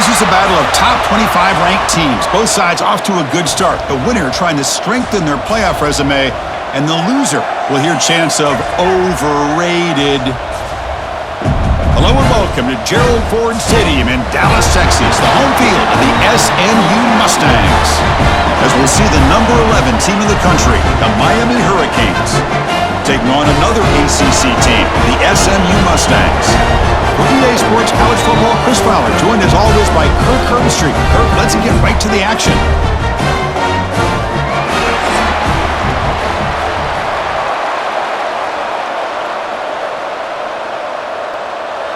This is a battle of top 25 ranked teams. Both sides off to a good start. The winner trying to strengthen their playoff resume, and the loser will hear chants of overrated. Hello and welcome to Gerald Ford Stadium in Dallas, Texas, the home field of the SMU Mustangs. As we'll see the number 11 team in the country, the Miami Hurricanes, taking on another ACC team, the SMU Mustangs. For EA Sports College Football, Chris Fowler, joined as always by Kirk Herbstreit. Kirk, let's get right to the action.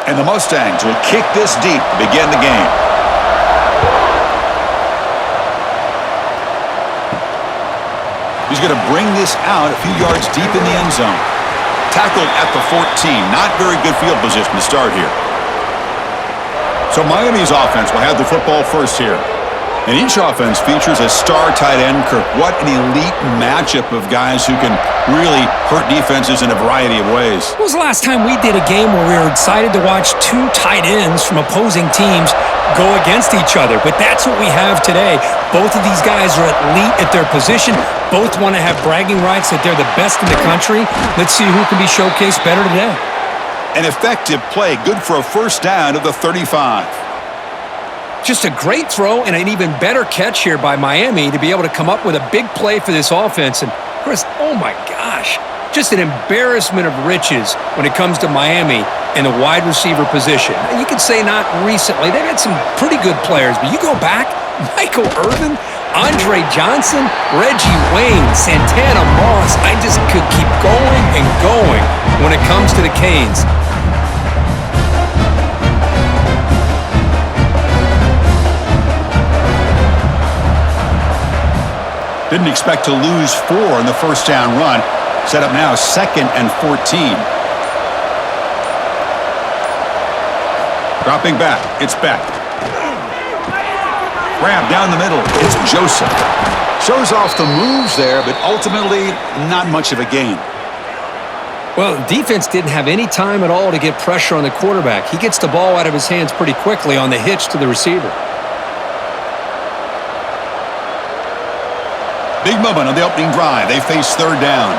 And the Mustangs will kick this deep to begin the game. He's going to bring this out a few yards deep in the end zone. Tackled at the 14. Not very good field position to start here. So Miami's offense will have the football first here. And each offense features a star tight end. Kirk, what an elite matchup of guys who can really hurt defenses in a variety of ways. When was the last time we did a game where we were excited to watch two tight ends from opposing teams go against each other? But that's what we have today. Both of these guys are elite at their position. Both want to have bragging rights that they're the best in the country. Let's see who can be showcased better today. An effective play, good for a first down of the 35. Just a great throw and an even better catch here by Miami to be able to come up with a big play for this offense. And Chris, oh my gosh, just an embarrassment of riches when it comes to Miami in the wide receiver position. And you can say not recently. They've had some pretty good players, but you go back, Michael Irvin, Andre Johnson, Reggie Wayne, Santana Moss. I just could keep going and going when it comes to the Canes. Didn't expect to lose 4 in the first down run. Set up now 2nd and 14. Dropping back. It's Beck. Grab down the middle. It's Joseph. Shows off the moves there, but ultimately not much of a gain. Well, the defense didn't have any time at all to get pressure on the quarterback. He gets the ball out of his hands pretty quickly on the hitch to the receiver. Big moment on the opening drive. They face third down.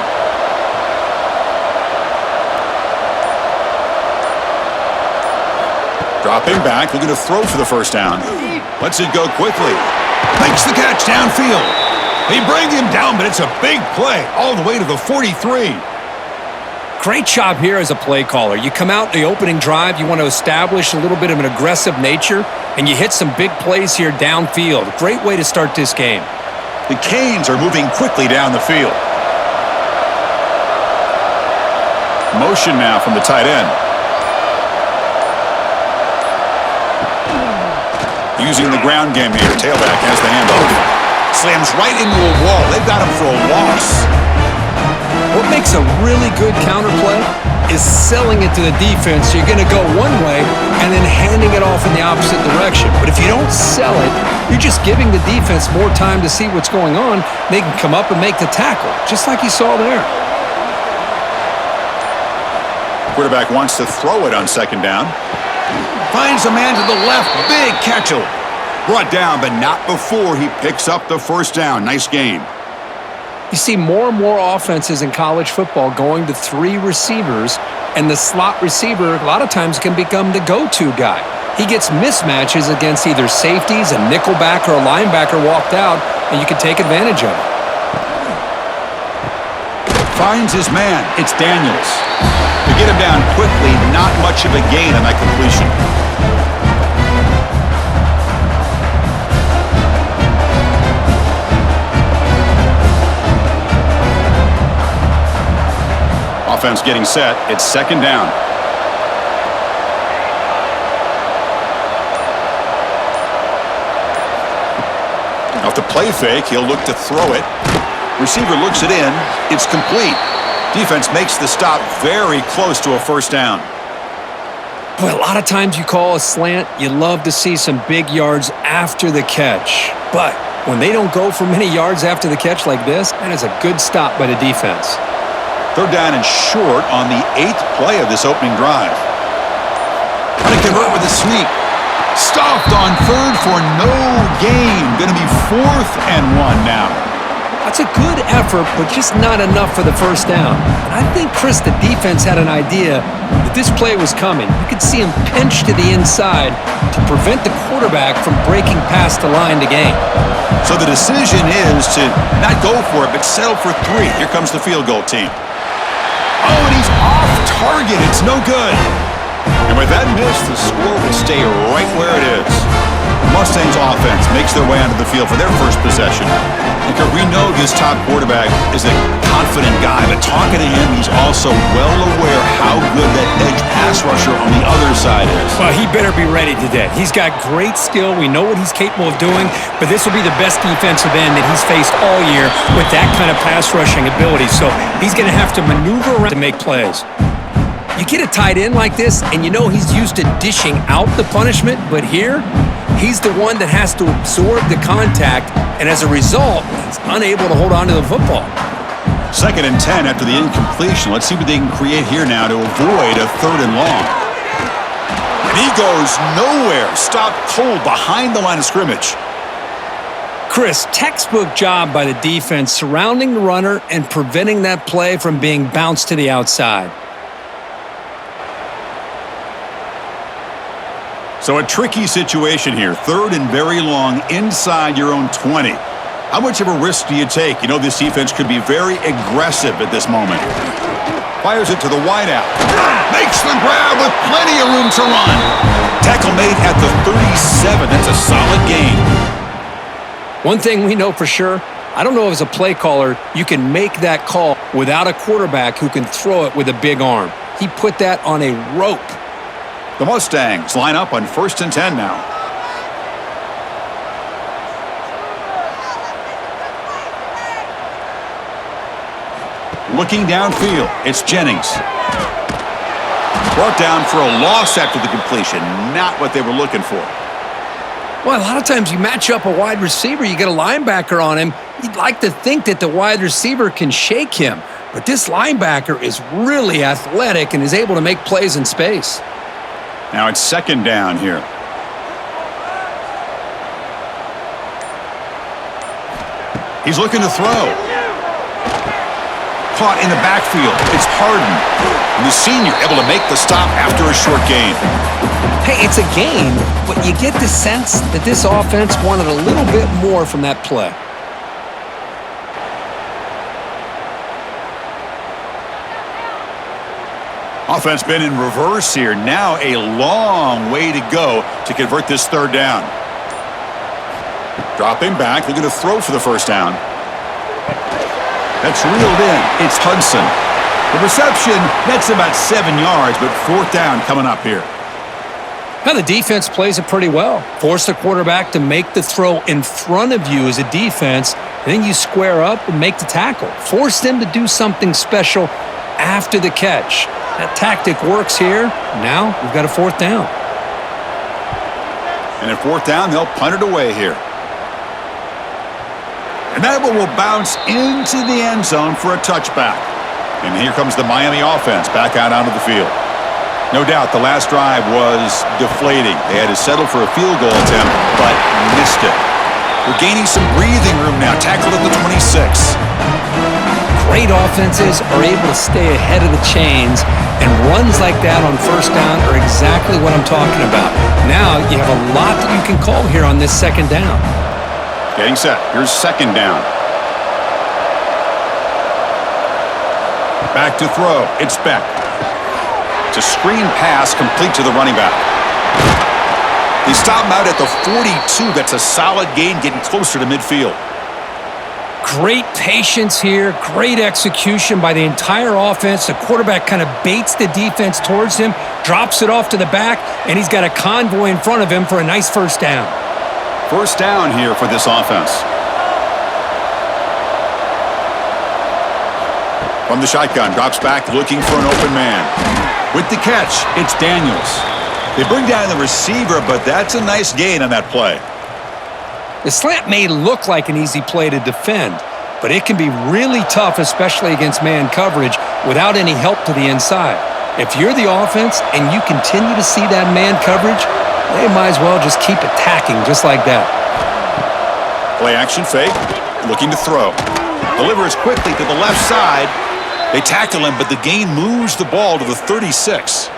Dropping back, looking to throw for the first down. Lets it go quickly. Makes the catch downfield. They bring him down, but it's a big play all the way to the 43. Great job here as a play caller. You come out in the opening drive, you want to establish a little bit of an aggressive nature, and you hit some big plays here downfield. Great way to start this game. The Canes are moving quickly down the field. Motion now from the tight end. Using the ground game here. Tailback has the handoff. Slams right into a wall. They've got him for a loss. What makes a really good counterplay is selling it to the defense. You're going to go one way and then handing it off in the opposite direction. But if you don't sell it, you're just giving the defense more time to see what's going on. They can come up and make the tackle, just like you saw there. Quarterback wants to throw it on second down. Finds a man to the left. Big catch. Brought down, but not before he picks up the first down. Nice game. You see more and more offenses in college football going to 3 receivers, and the slot receiver a lot of times can become the go-to guy. He gets mismatches against either safeties, a nickelback, or a linebacker walked out, and you can take advantage of it. Finds his man. It's Daniels. To get him down quickly, not much of a gain on that completion. Offense getting set. It's second down. Off the play fake, he'll look to throw it. Receiver looks it in. It's complete. Defense makes the stop very close to a first down. Boy, a lot of times you call a slant, you love to see some big yards after the catch. But when they don't go for many yards after the catch like this, that is a good stop by the defense. Third down and short on the 8th play of this opening drive. Trying to convert with a sneak. Stuffed on third for no gain. Going to be 4th and 1 now. That's a good effort, but just not enough for the first down. And I think, Chris, the defense had an idea that this play was coming. You could see him pinch to the inside to prevent the quarterback from breaking past the line to gain. So the decision is to not go for it, but settle for 3. Here comes the field goal team. Oh, and he's off target. It's no good. And with that miss, the score will stay right where it is. The Mustangs offense makes their way onto the field for their first possession. Because we know this top quarterback is a confident guy, but talking to him, he's also well aware how good that edge pass rusher on the other side is. Well, he better be ready today. He's got great skill. We know what he's capable of doing, but this will be the best defensive end that he's faced all year with that kind of pass rushing ability. So he's going to have to maneuver around to make plays. You get a tight end like this, and you know he's used to dishing out the punishment, but here, he's the one that has to absorb the contact, and as a result, he's unable to hold on to the football. 2nd and 10 after the incompletion. Let's see what they can create here now to avoid a 3rd and long. And he goes nowhere. Stopped cold behind the line of scrimmage. Chris, textbook job by the defense surrounding the runner and preventing that play from being bounced to the outside. So a tricky situation here. 3rd and very long inside your own 20. How much of a risk do you take? You know this defense could be very aggressive at this moment. Fires it to the wideout. Makes the grab with plenty of room to run. Tackle made at the 37. That's a solid gain. One thing we know for sure, I don't know as a play caller, you can make that call without a quarterback who can throw it with a big arm. He put that on a rope. The Mustangs line up on 1st and 10 now. Looking downfield, it's Jennings. Brought down for a loss after the completion. Not what they were looking for. Well, a lot of times you match up a wide receiver, you get a linebacker on him. You'd like to think that the wide receiver can shake him. But this linebacker is really athletic and is able to make plays in space. Now it's 2nd down here. He's looking to throw. Caught in the backfield. It's Harden. And the senior able to make the stop after a short gain. Hey, it's a gain, but you get the sense that this offense wanted a little bit more from that play. Offense been in reverse here. Now a long way to go to convert this 3rd down. Dropping back, looking to throw for the 1st down. That's reeled in. It's Hudson. The reception, that's about 7 yards, but 4th down coming up here. Now the defense plays it pretty well. Force the quarterback to make the throw in front of you as a defense, and then you square up and make the tackle. Force them to do something special after the catch. That tactic works here. Now we've got a 4th down. And at 4th down, they'll punt it away here. And that one will bounce into the end zone for a touchback. And here comes the Miami offense back out onto the field. No doubt the last drive was deflating. They had to settle for a field goal attempt, but missed it. We're gaining some breathing room now. Tackled at the 26. Great offenses are able to stay ahead of the chains, and runs like that on 1st down are exactly what I'm talking about. Now you have a lot that you can call here on this 2nd down. Getting set. Here's 2nd down. Back to throw. It's Beck. It's a screen pass complete to the running back. He stopped him out at the 42. That's a solid gain, getting closer to midfield. Great patience here, great execution by the entire offense. The quarterback kind of baits the defense towards him, drops it off to the back, and he's got a convoy in front of him for a nice 1st down. 1st down here for this offense. From the shotgun, drops back, looking for an open man. With the catch, it's Daniels. They bring down the receiver, but that's a nice gain on that play. The slant may look like an easy play to defend, but it can be really tough, especially against man coverage, without any help to the inside. If you're the offense and you continue to see that man coverage, They might as well just keep attacking just like that. Play action fake, looking to throw. Delivers quickly to the left side. They tackle him, but the gain moves the ball to the 36.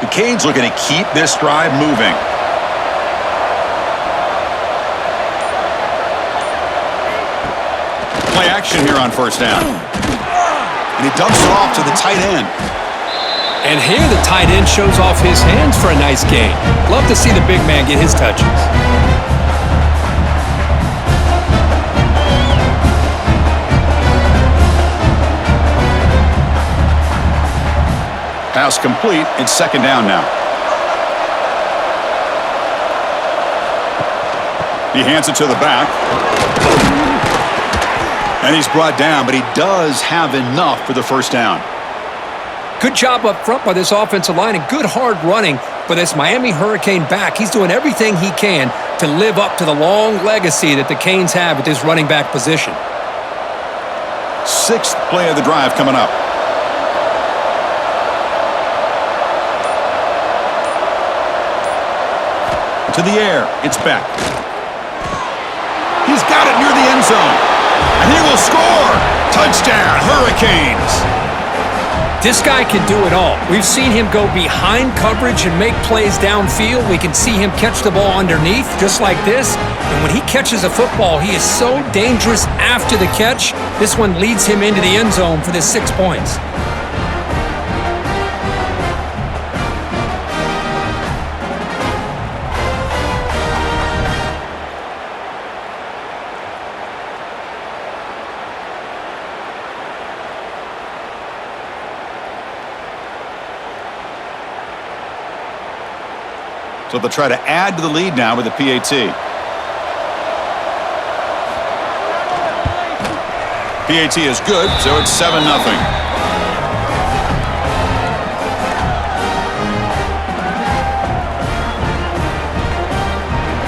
The Canes looking to keep this drive moving. Play action here on first down. And he dumps it off to the tight end. And here the tight end shows off his hands for a nice gain. Love to see the big man get his touches. Pass complete. It's second down now. He hands it to the back. And he's brought down, but he does have enough for the first down. Good job up front by this offensive line and good hard running for this Miami Hurricane back. He's doing everything he can to live up to the long legacy that the Canes have at this running back position. Sixth play of the drive coming up. To the air, it's Beck. He's got it near the end zone. And he will score! Touchdown, Hurricanes! This guy can do it all. We've seen him go behind coverage and make plays downfield. We can see him catch the ball underneath, just like this. And when he catches a football, he is so dangerous after the catch. This one leads him into the end zone for the 6 points. So they'll try to add to the lead now with the PAT. PAT is good, so it's 7-0.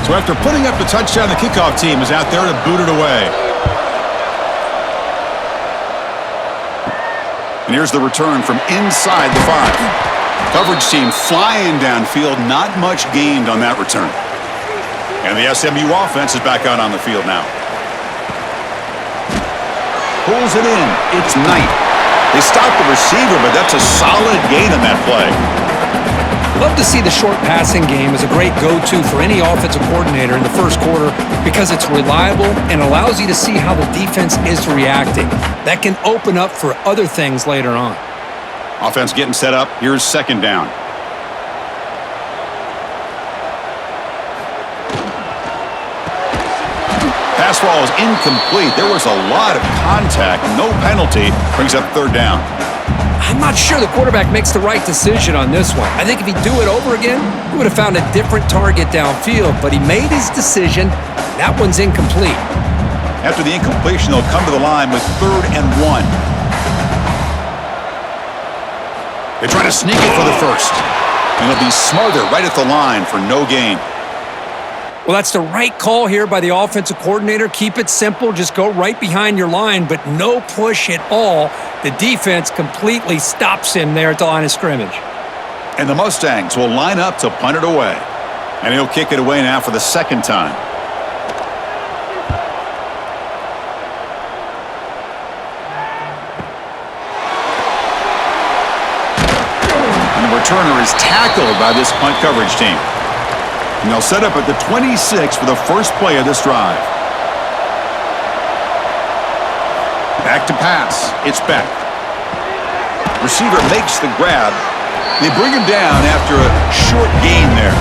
So after putting up the touchdown, the kickoff team is out there to boot it away. And here's the return from inside the 5. Coverage team flying downfield, not much gained on that return. And the SMU offense is back out on the field now. Pulls it in. It's Knight. They stopped the receiver, but that's a solid gain on that play. Love to see the short passing game as a great go-to for any offensive coordinator in the first quarter because it's reliable and allows you to see how the defense is reacting. That can open up for other things later on. Offense getting set up. Here's second down. Pass ball is incomplete. There was a lot of contact. No penalty. Brings up third down. I'm not sure the quarterback makes the right decision on this one. I think if he'd do it over again, he would have found a different target downfield, but he made his decision. That one's incomplete. After the incompletion, they'll come to the line with 3rd and 1. They try to sneak it for the first. And it'll be Smarter right at the line for no gain. Well, that's the right call here by the offensive coordinator. Keep it simple. Just go right behind your line, but no push at all. The defense completely stops him there at the line of scrimmage. And the Mustangs will line up to punt it away. And he'll kick it away now for the second time. Returner is tackled by this punt coverage team. And they'll set up at the 26 for the first play of this drive. Back to pass. It's Beck. Receiver makes the grab. They bring him down after a short gain there.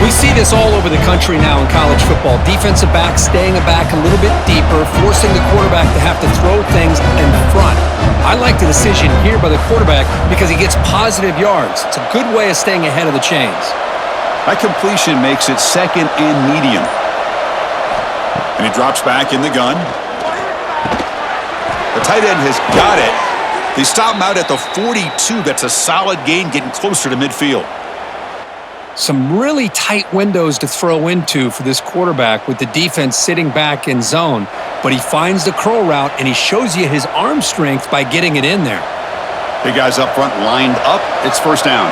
We see this all over the country now in college football. Defensive backs staying back a little bit deeper, forcing the quarterback to have to throw things in front. I like the decision here by the quarterback because he gets positive yards. It's a good way of staying ahead of the chains. That completion makes it second and medium. And he drops back in the gun. The tight end has got it. They stop him out at the 42. That's a solid gain, getting closer to midfield. Some really tight windows to throw into for this quarterback with the defense sitting back in zone. But he finds the curl route, and he shows you his arm strength by getting it in there. Big guys up front lined up. It's first down.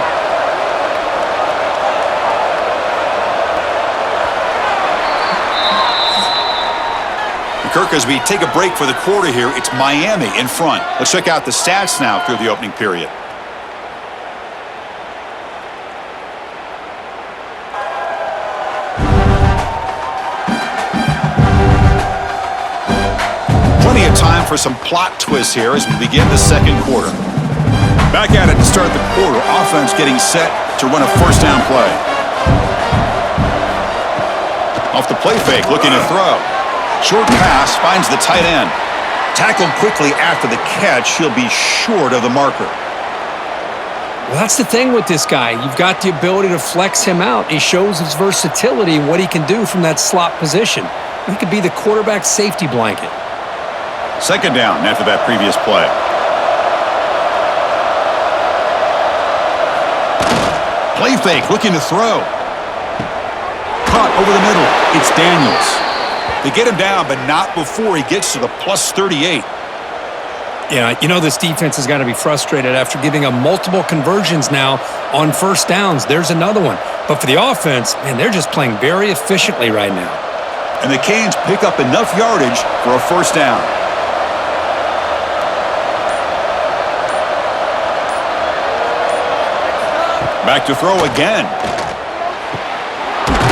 Kirk, as we take a break for the quarter here, it's Miami in front. Let's check out the stats now through the opening period. Plenty of time for some plot twists here as we begin the second quarter. Back at it to start the quarter. Offense getting set to run a first down play. Off the play fake, looking to throw. Short pass finds the tight end. Tackled quickly after the catch. He'll be short of the marker. Well, that's the thing with this guy. You've got the ability to flex him out. He shows his versatility and what he can do from that slot position. He could be the quarterback safety blanket. Second down after that previous play. Play fake, looking to throw. Caught over the middle. It's Daniels. They get him down, but not before he gets to the plus 38. Yeah, you know this defense has got to be frustrated after giving him multiple conversions now on first downs. There's another one. But for the offense, man, they're just playing very efficiently right now. And the Canes pick up enough yardage for a first down. Back to throw again.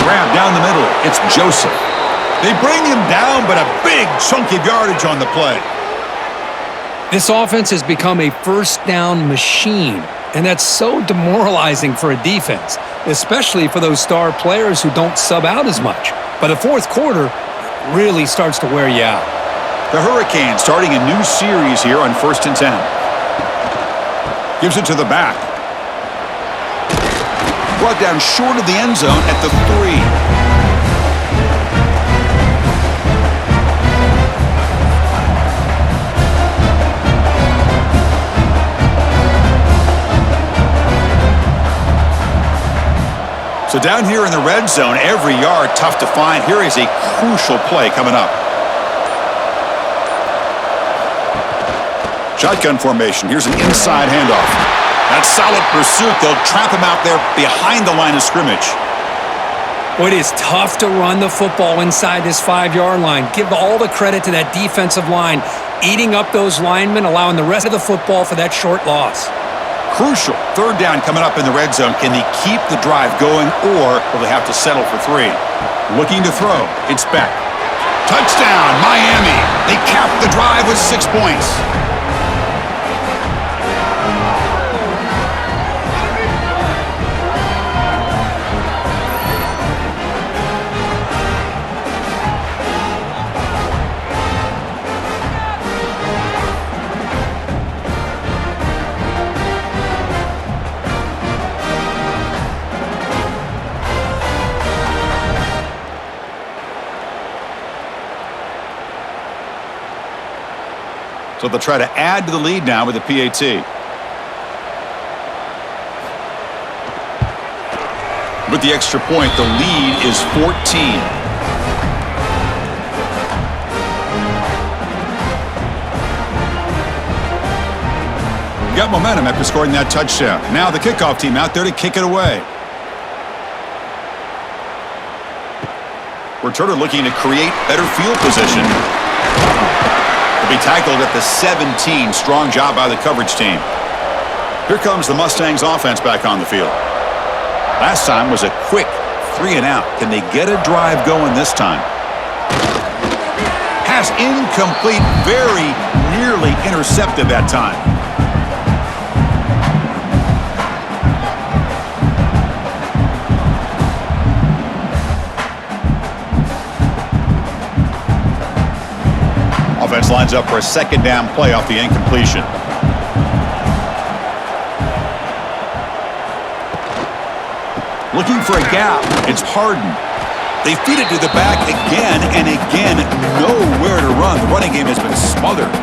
Grab down the middle. It's Joseph. They bring him down, but a big chunk of yardage on the play. This offense has become a first down machine, and that's so demoralizing for a defense, especially for those star players who don't sub out as much. By the fourth quarter, it really starts to wear you out. The Hurricanes starting a new series here on 1st and 10. Gives it to the back. Brought down short of the end zone at the 3. So down here in the red zone, every yard tough to find. Here is a crucial play coming up. Shotgun formation. Here's an inside handoff. That's solid pursuit. They'll trap him out there behind the line of scrimmage. Well, it is tough to run the football inside this 5-yard line. Give all the credit to that defensive line, eating up those linemen, allowing the rest of the football for that short loss. Crucial. Third down coming up in the red zone. Can they keep the drive going, or will they have to settle for 3? Looking to throw. It's Beck. Touchdown, Miami. They cap the drive with 6 points. So they'll try to add to the lead now with a PAT. With the extra point, the lead is 14. Got momentum after scoring that touchdown. Now the kickoff team out there to kick it away. Returner looking to create better field position. Be tackled at the 17. Strong job by the coverage team. Here comes the Mustangs offense back on the field. Last time was a quick 3 and out. Can they get a drive going this time? Pass incomplete. Very nearly intercepted that time. Offense lines up for a second down play off the incompletion. Looking for a gap. It's Harden. They feed it to the back again and again. Nowhere to run. The running game has been smothered.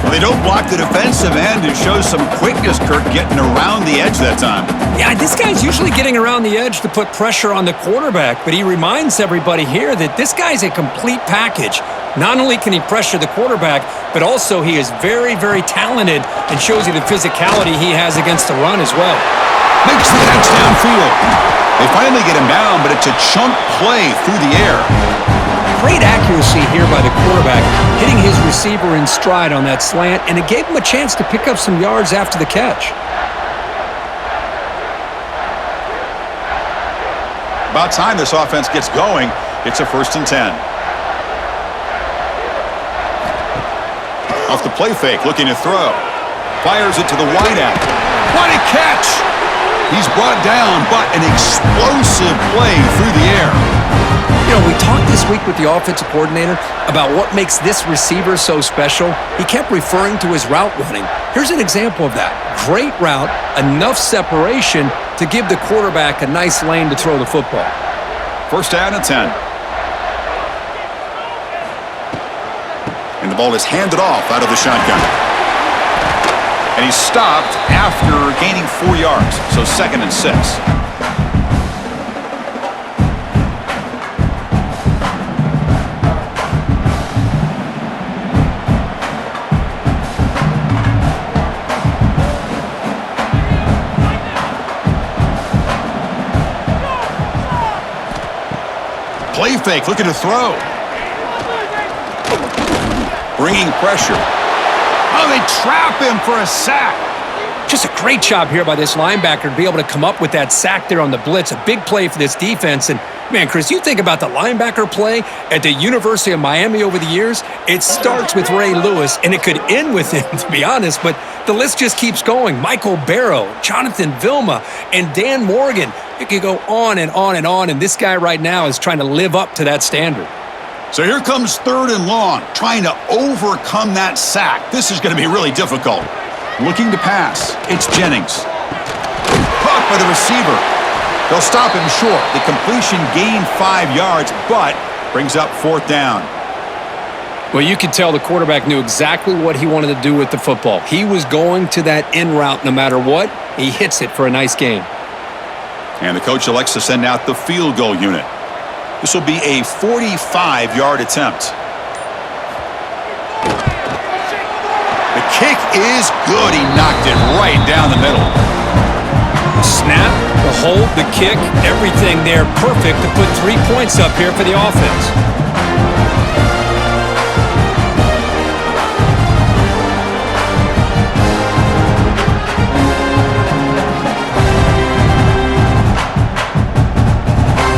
Well, they don't block the defensive end. It shows some quickness, Kirk, getting around the edge that time. Yeah, this guy's usually getting around the edge to put pressure on the quarterback, but he reminds everybody here that this guy's a complete package. Not only can he pressure the quarterback, but also he is very, very talented and shows you the physicality he has against the run as well. Makes the catch downfield. They finally get him down, but it's a chunk play through the air. Great accuracy here by the quarterback, hitting his receiver in stride on that slant, and it gave him a chance to pick up some yards after the catch. About time this offense gets going. It's a 1st and 10. Off the play fake, looking to throw. Fires it to the wideout. What a catch! He's brought down, but an explosive play through the air. You know, we talked this week with the offensive coordinator about what makes this receiver so special. He kept referring to his route running. Here's an example of that. Great route, enough separation to give the quarterback a nice lane to throw the football. 1st down and 10. And the ball is handed off out of the shotgun. And he's stopped after gaining 4 yards, so 2nd and 6. Play fake, looking to throw. Bringing pressure. Oh, they trap him for a sack. Just a great job here by this linebacker to be able to come up with that sack there on the blitz. A big play for this defense. And, man, Chris, you think about the linebacker play at the University of Miami over the years, it starts with Ray Lewis, and it could end with him, to be honest, but the list just keeps going. Michael Barrow, Jonathan Vilma, and Dan Morgan. It could go on and on and on, and this guy right now is trying to live up to that standard. So here comes 3rd and long, trying to overcome that sack. This is going to be really difficult. Looking to pass. It's Jennings. Caught by the receiver. They'll stop him short. The completion gained 5 yards, but brings up 4th down. Well, you could tell the quarterback knew exactly what he wanted to do with the football. He was going to that in route no matter what. He hits it for a nice gain. And the coach elects to send out the field goal unit. This will be a 45-yard attempt. The kick is good. He knocked it right down the middle. Snap, the hold, the kick, everything there perfect to put 3 points up here for the offense.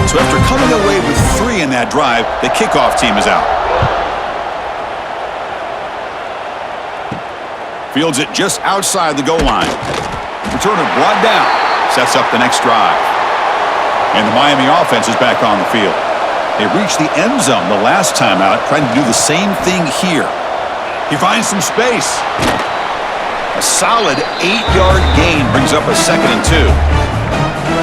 So after coming away with 3 in that drive, the kickoff team is out. Fields it just outside the goal line. Returner brought down. Sets up the next drive. And the Miami offense is back on the field. They reached the end zone the last time out, trying to do the same thing here. He finds some space. A solid 8-yard gain brings up a 2nd and 2.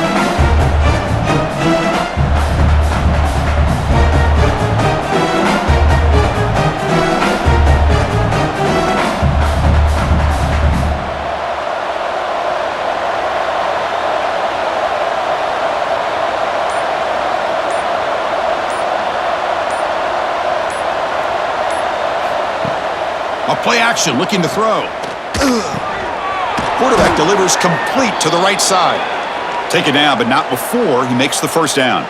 A play action, looking to throw. Quarterback delivers complete to the right side. Take it down, but not before he makes the 1st down.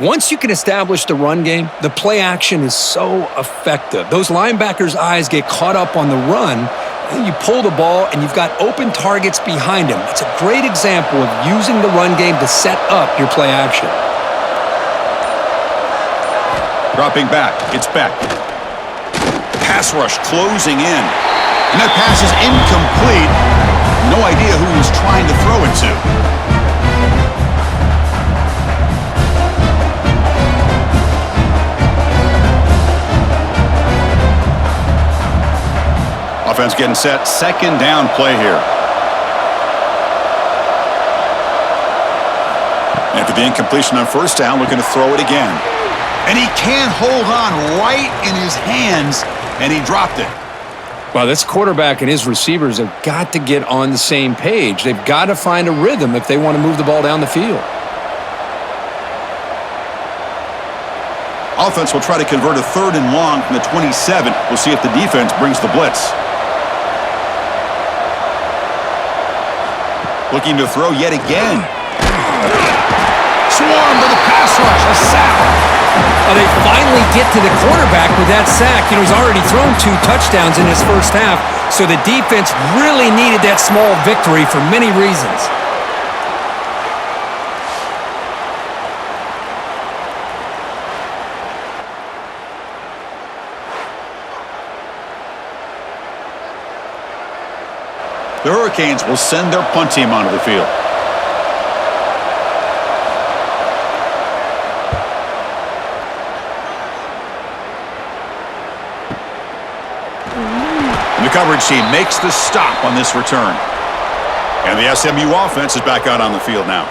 Once you can establish the run game, the play action is so effective. Those linebackers' eyes get caught up on the run, and you pull the ball, and you've got open targets behind him. It's a great example of using the run game to set up your play action. Dropping back, it's Beck. Pass rush closing in. And that pass is incomplete. No idea who he's trying to throw it to. Offense getting set. 2nd down play here. After the incompletion on 1st down, looking to throw it again. And he can't hold on right in his hands, and he dropped it. Well, this quarterback and his receivers have got to get on the same page. They've got to find a rhythm if they want to move the ball down the field. Offense will try to convert a 3rd and long from the 27. We'll see if the defense brings the blitz. Looking to throw yet again. Swarmed by the pass rush. A sack. Well, they finally get to the quarterback with that sack. You know, he's already thrown 2 touchdowns in his first half, so the defense really needed that small victory for many reasons. The Hurricanes will send their punt team onto the field. And the coverage team makes the stop on this return. And the SMU offense is back out on the field now.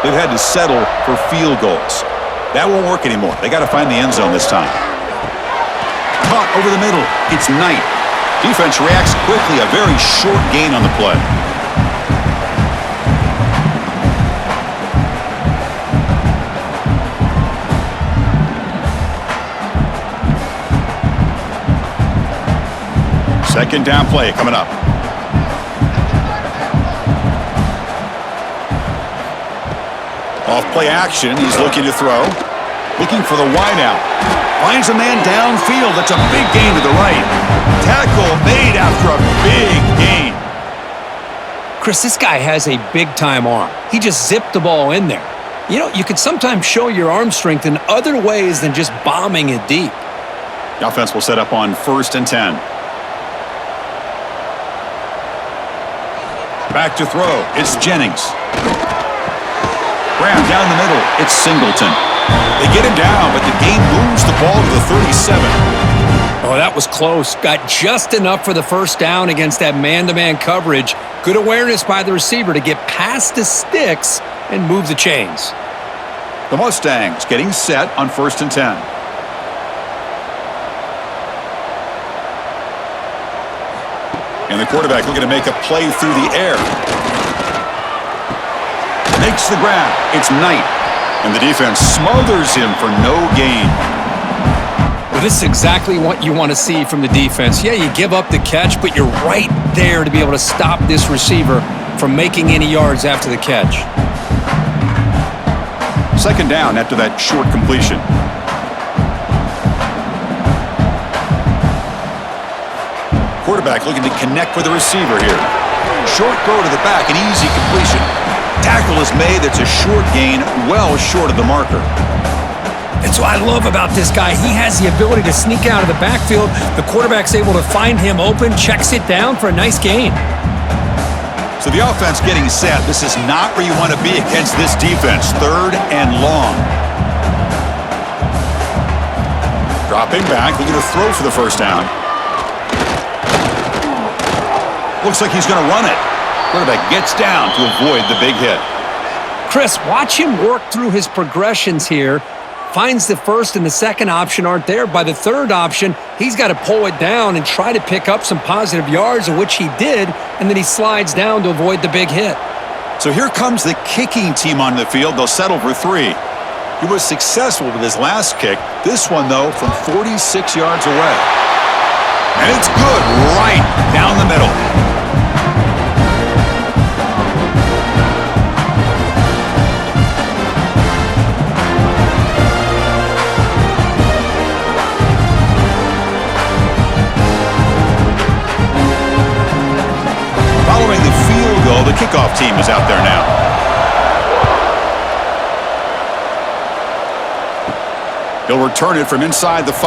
They've had to settle for field goals. That won't work anymore. They got to find the end zone this time. Caught over the middle. It's Knight. Defense reacts quickly, a very short gain on the play. Second down play coming up. Off play action, he's looking to throw. Looking for the wideout. Finds a man downfield. That's a big gain to the right. Tackle made after a big gain. Chris, this guy has a big-time arm. He just zipped the ball in there. You know, you can sometimes show your arm strength in other ways than just bombing it deep. The offense will set up on 1st and 10. Back to throw. It's Jennings. Graham down the middle. It's Singleton. They get him down, but the gain moves the ball to the 37. Oh, that was close. Got just enough for the first down against that man-to-man coverage. Good awareness by the receiver to get past the sticks and move the chains. The Mustangs getting set on 1st and 10. And the quarterback looking to make a play through the air. Makes the grab. It's Knight. And the defense smothers him for no gain. Well, this is exactly what you want to see from the defense. Yeah, you give up the catch, but you're right there to be able to stop this receiver from making any yards after the catch. Second down after that short completion. Quarterback looking to connect with the receiver here. Short throw to the back, an easy completion. Tackle is made. It's a short gain, well short of the marker. That's what I love about this guy. He has the ability to sneak out of the backfield. The quarterback's able to find him open, checks it down for a nice gain. So the offense getting set. This is not where you want to be against this defense. 3rd and long. Dropping back, looking to throw for the first down. Looks like he's going to run it. Quarterback gets down to avoid the big hit. Chris, watch him work through his progressions here. Finds the first and the second option aren't there. By the third option, he's got to pull it down and try to pick up some positive yards, of which he did, and then he slides down to avoid the big hit. So here comes the kicking team on the field. They'll settle for 3. He was successful with his last kick. This one, though, from 46 yards away. And it's good right down the middle. The kickoff team is out there now. He'll return it from inside the 5.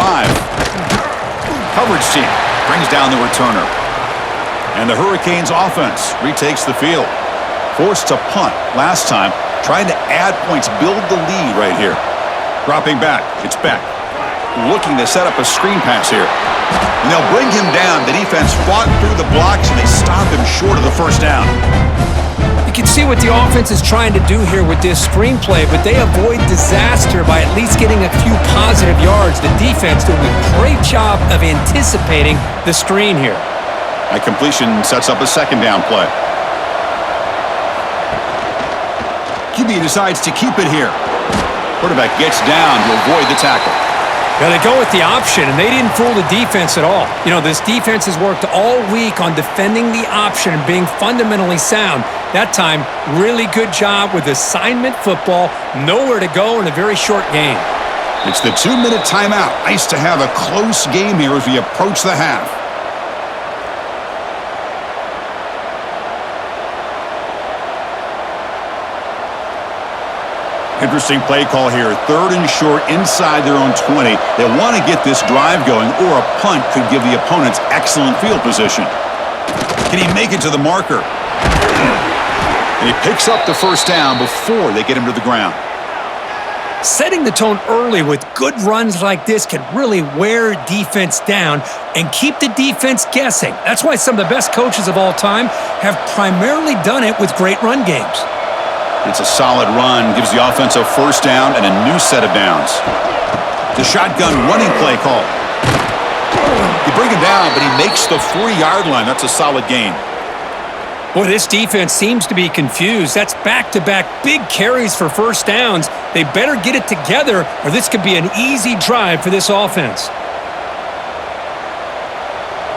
Coverage team brings down the returner. And the Hurricanes offense retakes the field. Forced to punt last time, trying to add points, build the lead right here. Dropping back, it's Beck. Looking to set up a screen pass here. And they'll bring him down. The defense fought through the blocks, and they stop him short of the first down. You can see what the offense is trying to do here with this screenplay, but they avoid disaster by at least getting a few positive yards. The defense doing a great job of anticipating the screen here. That completion sets up a second down play. QB decides to keep it here. Quarterback gets down to avoid the tackle. Yeah, they go with the option, and they didn't fool the defense at all. You know, this defense has worked all week on defending the option and being fundamentally sound. That time, really good job with assignment football. Nowhere to go in a very short game. It's the 2-minute timeout. Nice to have a close game here as we approach the half. Interesting play call here. 3rd and short inside their own 20. They want to get this drive going, or a punt could give the opponents excellent field position. Can he make it to the marker? And he picks up the first down before they get him to the ground. Setting the tone early with good runs like this can really wear defense down and keep the defense guessing. That's why some of the best coaches of all time have primarily done it with great run games. It's a solid run, gives the offense a first down and a new set of downs. The shotgun running play call. You bring him down, but he makes the 40-yard line. That's a solid gain. Boy, this defense seems to be confused. That's back-to-back big carries for first downs. They better get it together, or this could be an easy drive for this offense.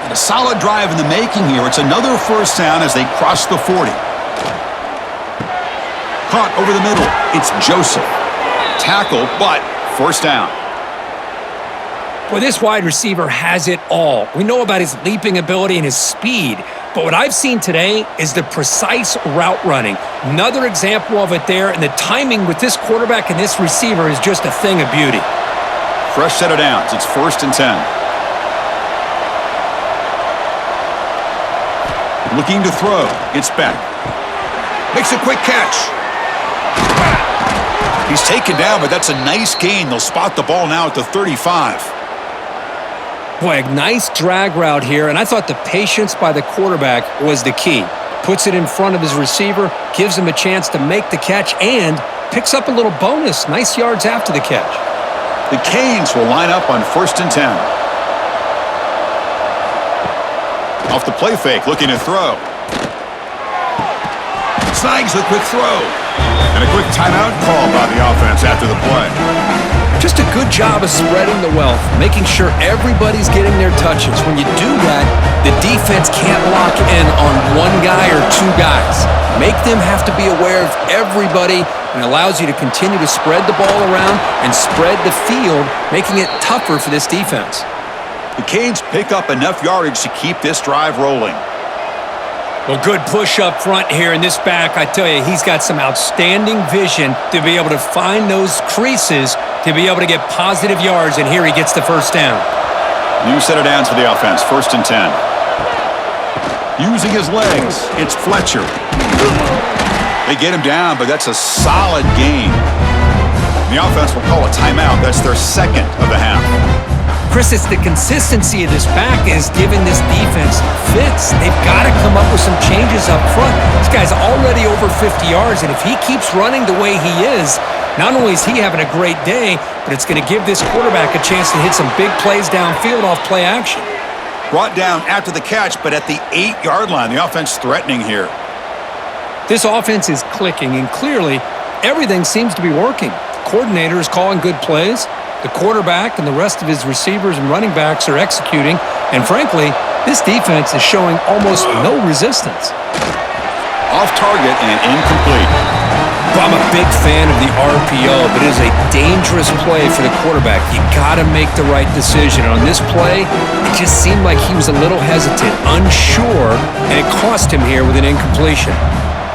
And a solid drive in the making here. It's another first down as they cross the 40. Caught over the middle. It's Joseph. Tackle, but first down. Boy, this wide receiver has it all. We know about his leaping ability and his speed, but what I've seen today is the precise route running. Another example of it there, and the timing with this quarterback and this receiver is just a thing of beauty. Fresh set of downs. It's 1st and 10. Looking to throw. It's Beck. Makes a quick catch. He's taken down, but that's a nice gain. They'll spot the ball now at the 35. Boy, a nice drag route here, and I thought the patience by the quarterback was the key. Puts it in front of his receiver, gives him a chance to make the catch, and picks up a little bonus. Nice yards after the catch. The Canes will line up on 1st and 10. Off the play fake, looking to throw. Snags the quick throw. And a quick timeout call by the offense after the play. Just a good job of spreading the wealth, making sure everybody's getting their touches. When you do that, the defense can't lock in on one guy or two guys. Make them have to be aware of everybody, and allows you to continue to spread the ball around and spread the field, making it tougher for this defense. The Canes pick up enough yardage to keep this drive rolling. Well, good push up front here in this back. I tell you, he's got some outstanding vision to be able to find those creases to be able to get positive yards, and here he gets the first down. New set of downs for the offense, 1st and 10. Using his legs, it's Fletcher. They get him down, but that's a solid gain. The offense will call a timeout. That's their second of the half. Chris, it's the consistency of this back is giving this defense fits. They've got to come up with some changes up front. This guy's already over 50 yards, and if he keeps running the way he is, not only is he having a great day, but it's going to give this quarterback a chance to hit some big plays downfield off play action. Brought down after the catch, but at the 8-yard line. The offense threatening here. This offense is clicking, and clearly everything seems to be working. The coordinator is calling good plays. The quarterback and the rest of his receivers and running backs are executing. And frankly, this defense is showing almost no resistance. Off target and incomplete. Well, I'm a big fan of the RPO, but it is a dangerous play for the quarterback. You got to make the right decision. On this play, it just seemed like he was a little hesitant, unsure, and it cost him here with an incompletion.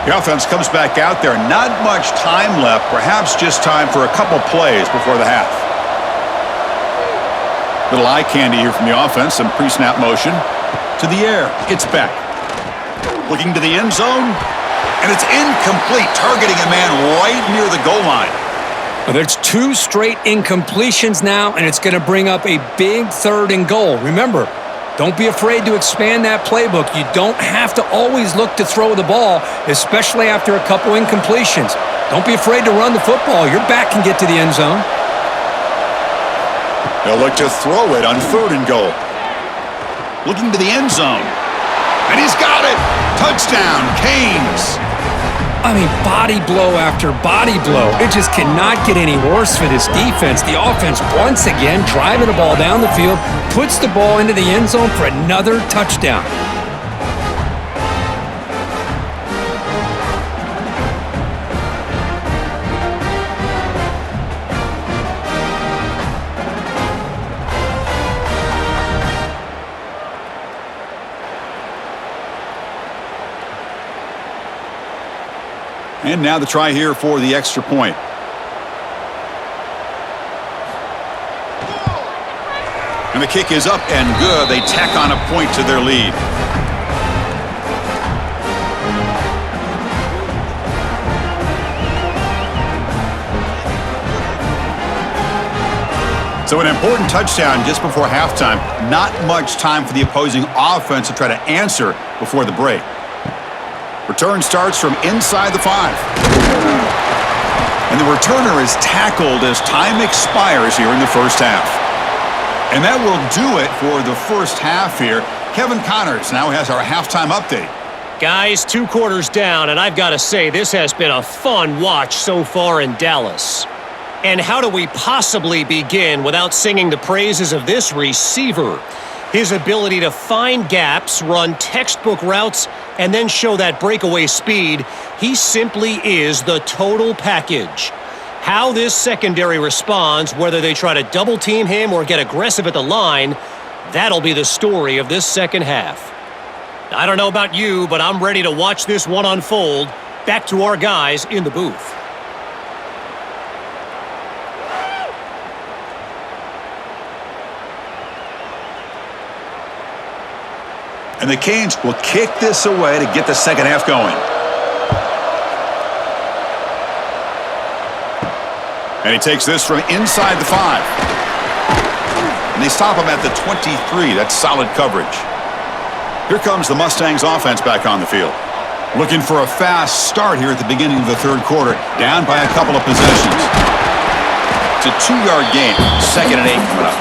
The offense comes back out there. Not much time left. Perhaps just time for a couple plays before the half. Little eye candy here from the offense. Some pre-snap motion. To the air. It's Beck. Looking to the end zone. And it's incomplete. Targeting a man right near the goal line. Well, there's 2 straight incompletions now, and it's going to bring up a big 3rd and goal. Remember, don't be afraid to expand that playbook. You don't have to always look to throw the ball, especially after a couple incompletions. Don't be afraid to run the football. Your back can get to the end zone. They'll look to throw it on 3rd and goal. Looking to the end zone. And he's got it. Touchdown, Canes. I mean, body blow after body blow. It just cannot get any worse for this defense. The offense, once again, driving the ball down the field, puts the ball into the end zone for another touchdown. And now the try here for the extra point. And the kick is up and good. They tack on a point to their lead. So an important touchdown just before halftime. Not much time for the opposing offense to try to answer before the break. Return starts from inside the 5. And the returner is tackled as time expires here in the first half. And that will do it for the first half here. Kevin Connors now has our halftime update. Guys, 2 quarters down, and I've got to say, this has been a fun watch so far in Dallas. And how do we possibly begin without singing the praises of this receiver? His ability to find gaps, run textbook routes, and then show that breakaway speed, he simply is the total package. How this secondary responds, whether they try to double team him or get aggressive at the line, that'll be the story of this second half. I don't know about you, but I'm ready to watch this one unfold. Back to our guys in the booth. And the Canes will kick this away to get the second half going. And he takes this from inside the 5. And they stop him at the 23. That's solid coverage. Here comes the Mustangs offense back on the field. Looking for a fast start here at the beginning of the third quarter. Down by a couple of possessions. It's a 2-yard gain. 2nd and 8 coming up.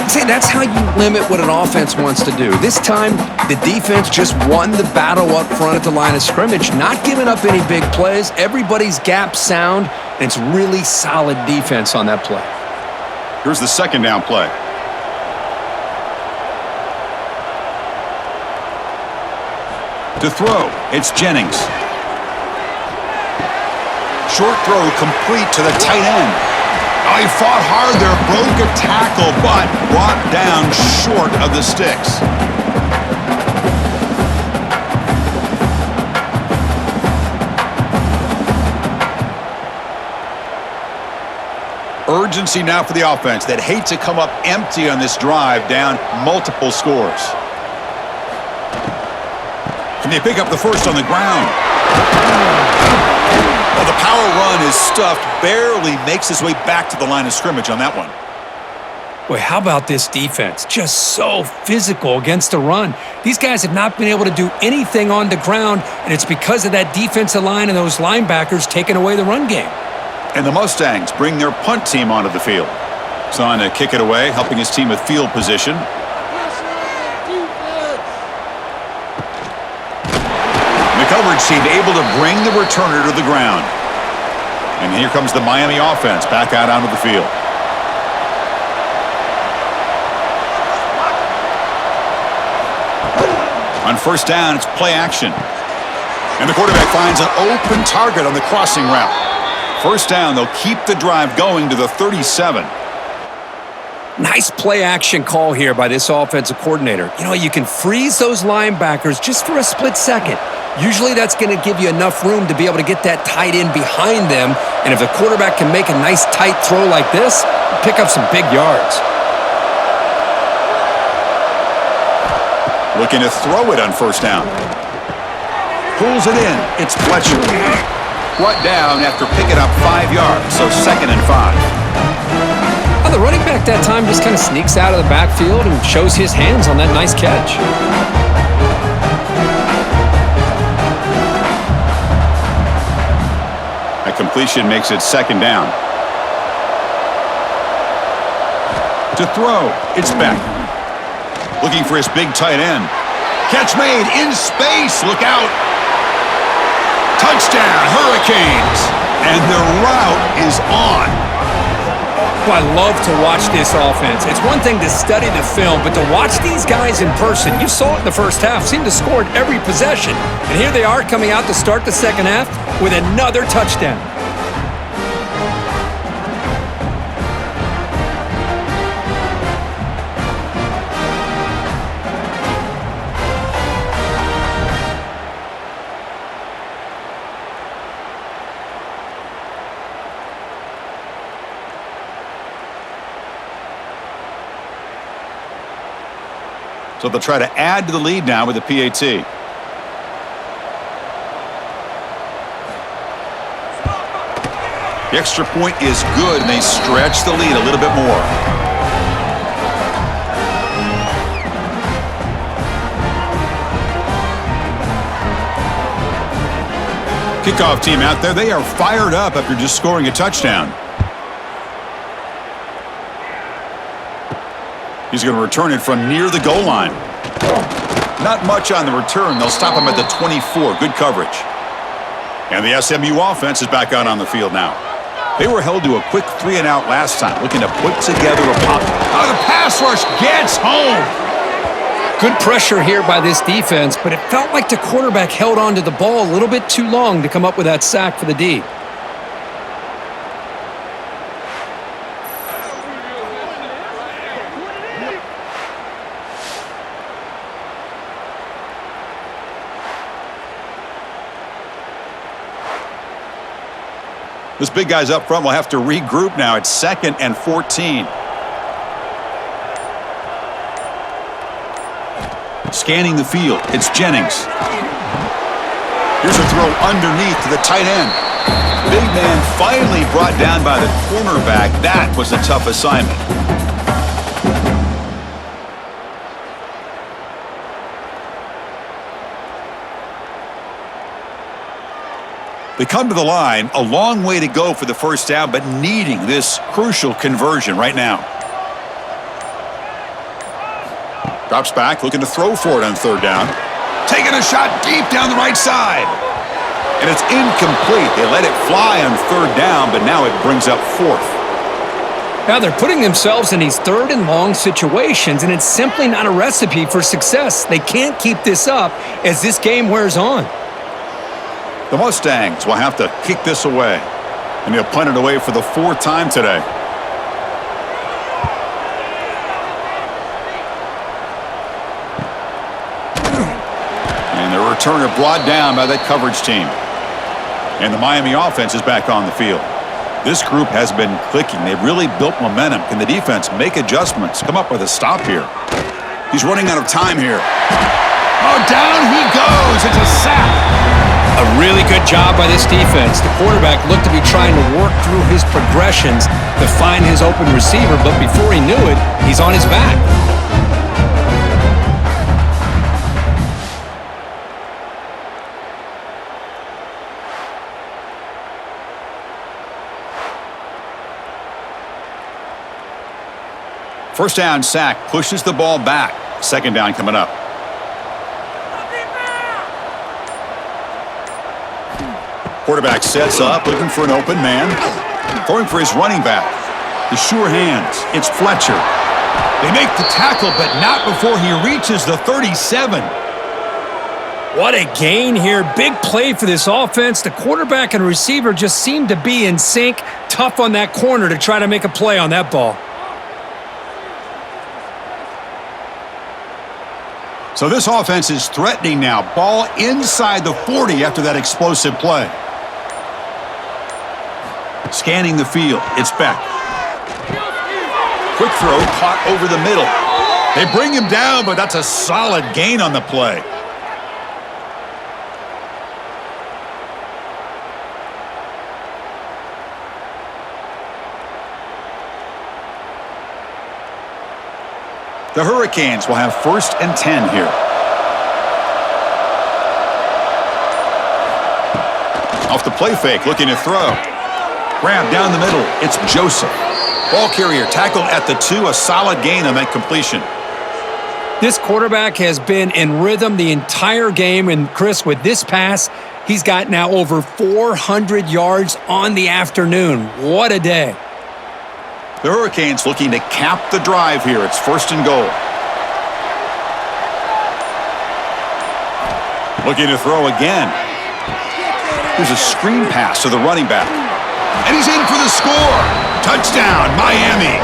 See, that's how you limit what an offense wants to do. This time, the defense just won the battle up front at the line of scrimmage, not giving up any big plays. Everybody's gap sound, and it's really solid defense on that play. Here's the second down play. To throw, it's Jennings. Short throw complete to the tight end. Oh, he fought hard there, broke a tackle, but brought down short of the sticks. Urgency now for the offense that hate to come up empty on this drive, down multiple scores. Can they pick up the first on the ground? Well, the power run is stuffed, barely makes his way back to the line of scrimmage on that one. Boy, how about this defense? Just so physical against the run. These guys have not been able to do anything on the ground, and it's because of that defensive line and those linebackers taking away the run game. And the Mustangs bring their punt team onto the field. Son to kick it away, helping his team with field position. Coverage team able to bring the returner to the ground. And here comes the Miami offense back out onto the field. On first down, it's play action. And the quarterback finds an open target on the crossing route. First down, they'll keep the drive going to the 37. Nice play action call here by this offensive coordinator. You know, you can freeze those linebackers just for a split second. Usually that's going to give you enough room to be able to get that tight end behind them. And if the quarterback can make a nice tight throw like this, pick up some big yards. Looking to throw it on first down. Pulls it in. It's Fletcher. Brought down after picking up 5 yards, so 2nd and 5. Well, the running back that time just kind of sneaks out of the backfield and shows his hands on that nice catch. That completion makes it 2nd down. To throw, it's Beck. Looking for his big tight end. Catch made in space. Look out. Touchdown, Hurricanes. And their route is on. Well, I love to watch this offense. It's one thing to study the film, but to watch these guys in person, you saw it in the first half, seemed to score at every possession. And here they are coming out to start the second half with another touchdown. So they'll try to add to the lead now with the PAT. The extra point is good, and they stretch the lead a little bit more. Kickoff team out there, they are fired up after just scoring a touchdown. He's going to return it from near the goal line. Not much on the return. They'll stop him at the 24. Good coverage. And the SMU offense is back out on the field now. They were held to a quick 3-and-out last time, looking to put together a pop. Oh, the pass rush gets home. Good pressure here by this defense, but it felt like the quarterback held on to the ball a little bit too long to come up with that sack for the D. This big guy's up front will have to regroup now. It's 2nd and 14. Scanning the field. It's Jennings. Here's a throw underneath to the tight end. Big man finally brought down by the cornerback. That was a tough assignment. They come to the line, a long way to go for the first down, but needing this crucial conversion right now. Drops back, looking to throw for it on 3rd down. Taking a shot deep down the right side. And it's incomplete. They let it fly on 3rd down, but now it brings up 4th. Now they're putting themselves in these 3rd and long situations, and it's simply not a recipe for success. They can't keep this up as this game wears on. The Mustangs will have to kick this away. And they'll punt it away for the 4th time today. And the returner brought down by that coverage team. And the Miami offense is back on the field. This group has been clicking. They've really built momentum. Can the defense make adjustments? Come up with a stop here. He's running out of time here. Oh, down he goes. It's a sack. A really good job by this defense. The quarterback looked to be trying to work through his progressions to find his open receiver, but before he knew it, he's on his back. First down sack pushes the ball back. 2nd down coming up. Quarterback sets up, looking for an open man. Throwing for his running back. The sure hands. It's Fletcher. They make the tackle, but not before he reaches the 37. What a gain here. Big play for this offense. The quarterback and receiver just seem to be in sync. Tough on that corner to try to make a play on that ball. So this offense is threatening now. Ball inside the 40 after that explosive play. Scanning the field. It's Beck. Quick throw caught over the middle. They bring him down, but that's a solid gain on the play. The Hurricanes will have 1st and 10 here. Off the play fake, looking to throw. Grab down the middle. It's Joseph. Ball carrier tackled at the 2. A solid gain on that completion. This quarterback has been in rhythm the entire game, and Chris, with this pass, he's got now over 400 yards on the afternoon. What a day. The Hurricanes looking to cap the drive here. It's 1st and goal. Looking to throw again. Here's a screen pass to the running back. And he's in for the score. Touchdown, Miami.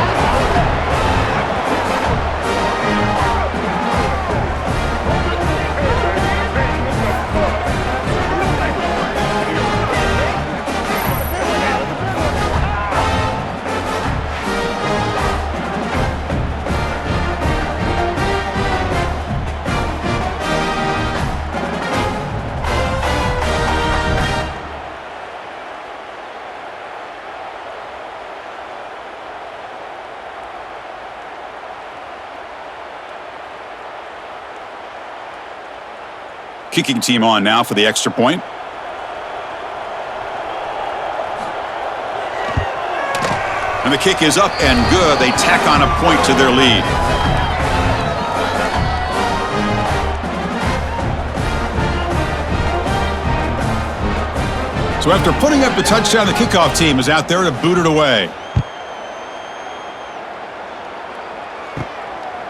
Kicking team on now for the extra point. And the kick is up and good. They tack on a point to their lead. So after putting up the touchdown, the kickoff team is out there to boot it away.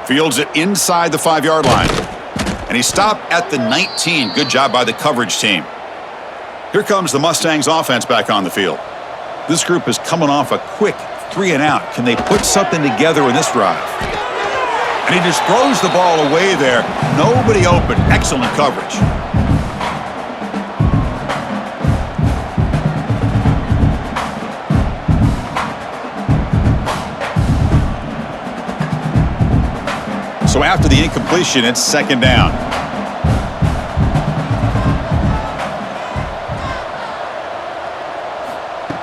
Fields it inside the 5-yard line. And he stopped at the 19. Good job by the coverage team. Here comes the Mustangs offense back on the field. This group is coming off a quick 3-and-out. Can they put something together in this drive? And he just throws the ball away there. Nobody open. Excellent coverage. So after the incompletion, it's 2nd down.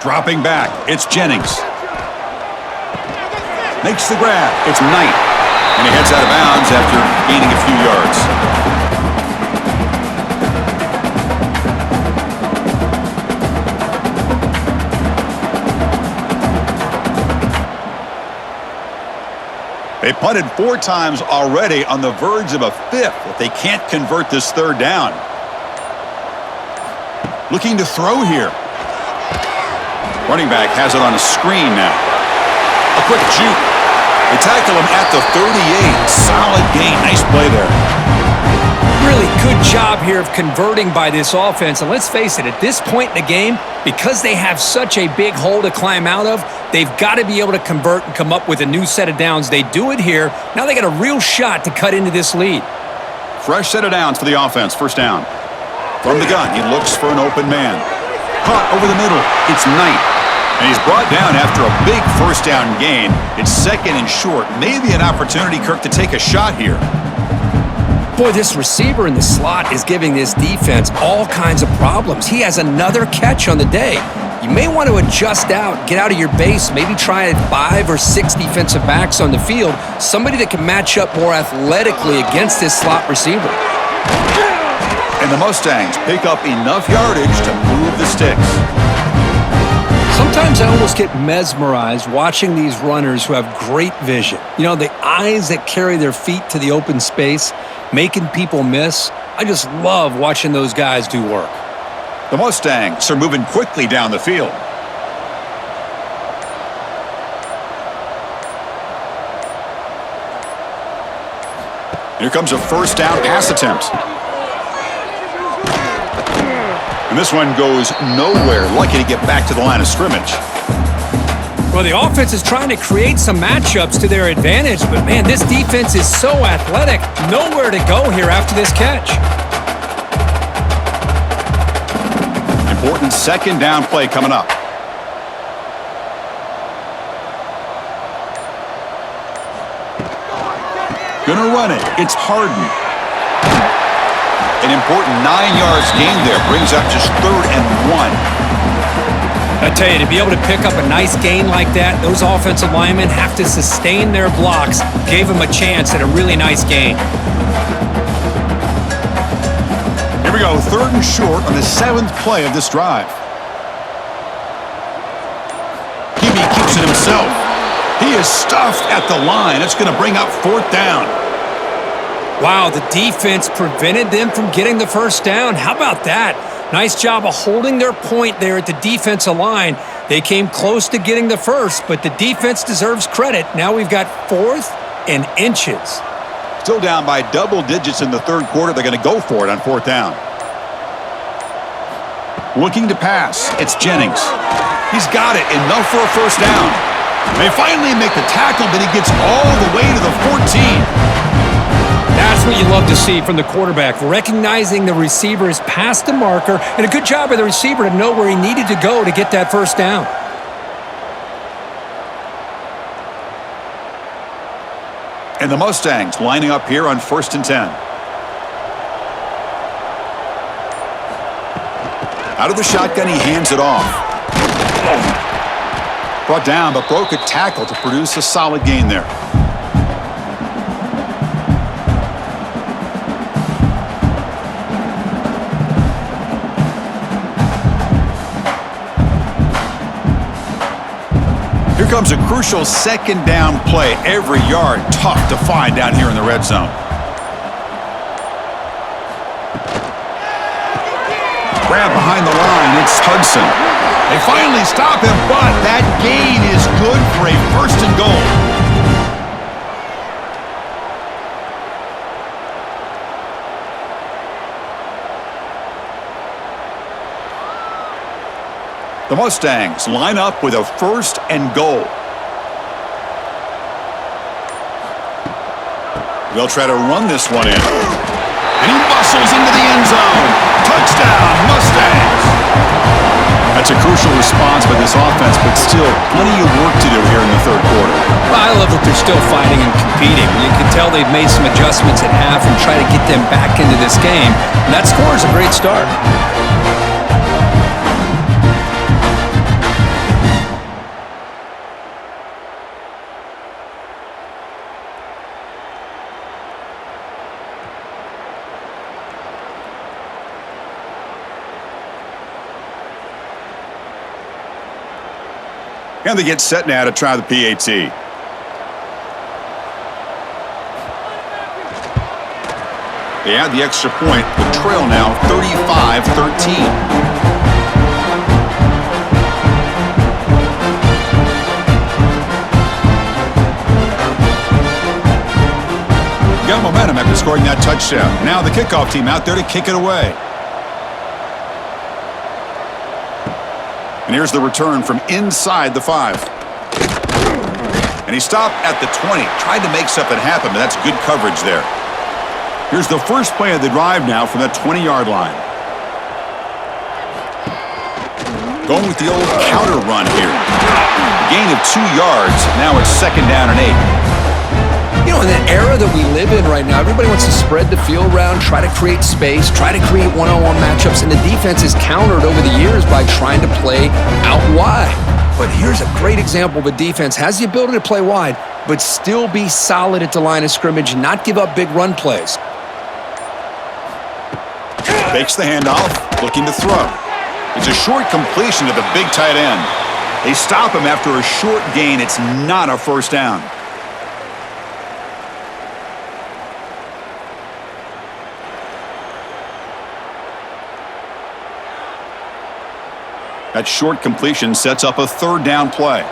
Dropping back, it's Jennings. Makes the grab, it's Knight. And he heads out of bounds after gaining a few yards. They punted 4 times already, on the verge of a 5th if they can't convert this 3rd down. Looking to throw here. Running back has it on a screen now. A quick juke. They tackle him at the 38. Solid gain. Nice play there. Really good job here of converting by this offense. And let's face it, at this point in the game, because they have such a big hole to climb out of, they've got to be able to convert and come up with a new set of downs. They do it here. Now they got a real shot to cut into this lead. Fresh set of downs for the offense. 1st down. From the gun, he looks for an open man. Caught over the middle. It's Knight. And he's brought down after a big 1st down gain. It's 2nd and short. Maybe an opportunity, Kirk, to take a shot here. Boy, this receiver in the slot is giving this defense all kinds of problems. He has another catch on the day. You may want to adjust out, get out of your base, maybe try 5 or 6 defensive backs on the field, somebody that can match up more athletically against this slot receiver. And the Mustangs pick up enough yardage to move the sticks. Sometimes I almost get mesmerized watching these runners who have great vision. You know, the eyes that carry their feet to the open space, making people miss. I just love watching those guys do work. The Mustangs are moving quickly down the field. Here comes a 1st down pass attempt. And this one goes nowhere. Lucky to get back to the line of scrimmage. Well, the offense is trying to create some matchups to their advantage, but man, this defense is so athletic. Nowhere to go here after this catch. Important 2nd down play coming up. Gonna run it. It's Harden. An important 9 yards gain there. Brings up just 3rd and 1. I tell you, to be able to pick up a nice gain like that, those offensive linemen have to sustain their blocks. Gave them a chance at a really nice gain. Here we go, 3rd and short on the 7th play of this drive. Hebe keeps it himself. He is stuffed at the line. It's going to bring up 4th down. Wow, the defense prevented them from getting the first down. How about that? Nice job of holding their point there at the defensive line. They came close to getting the first, but the defense deserves credit. Now we've got 4th and inches. Still down by double digits in the third quarter. They're going to go for it on 4th down. Looking to pass. It's Jennings. He's got it. Enough for a first down. They finally make the tackle, but he gets all the way to the 14. That's what you love to see from the quarterback, recognizing the receiver is past the marker, and a good job by the receiver to know where he needed to go to get that first down. And the Mustangs lining up here on 1st and 10. Out of the shotgun, he hands it off. Brought down, but broke a tackle to produce a solid gain there. Here comes a crucial 2nd down play. Every yard tough to find down here in the red zone. Grab behind the line, it's Hudson. They finally stop him, but that gain is good for a 1st and goal. The Mustangs line up with a 1st and goal. They'll try to run this one in. And he muscles into the end zone. Touchdown, Mustangs! That's a crucial response by this offense, but still plenty of work to do here in the third quarter. Well, I love that they're still fighting and competing. You can tell they've made some adjustments at half and try to get them back into this game. And that score is a great start. And they get set now to try the PAT. They add the extra point. The trail now 35-13. Got momentum after scoring that touchdown. Now the kickoff team out there to kick it away. And here's the return from inside the 5. And he stopped at the 20. Tried to make something happen, but that's good coverage there. Here's the first play of the drive now from that 20-yard line. Going with the old counter run here. Gain of 2 yards. Now it's 2nd down and 8. You know, in the era that we live in right now, everybody wants to spread the field around, try to create space, try to create one-on-one matchups, and the defense is countered over the years by trying to play out wide. But here's a great example. The defense has the ability to play wide, but still be solid at the line of scrimmage and not give up big run plays. Fakes the handoff, looking to throw. It's a short completion to the big tight end. They stop him after a short gain. It's not a first down. That short completion sets up a 3rd down play.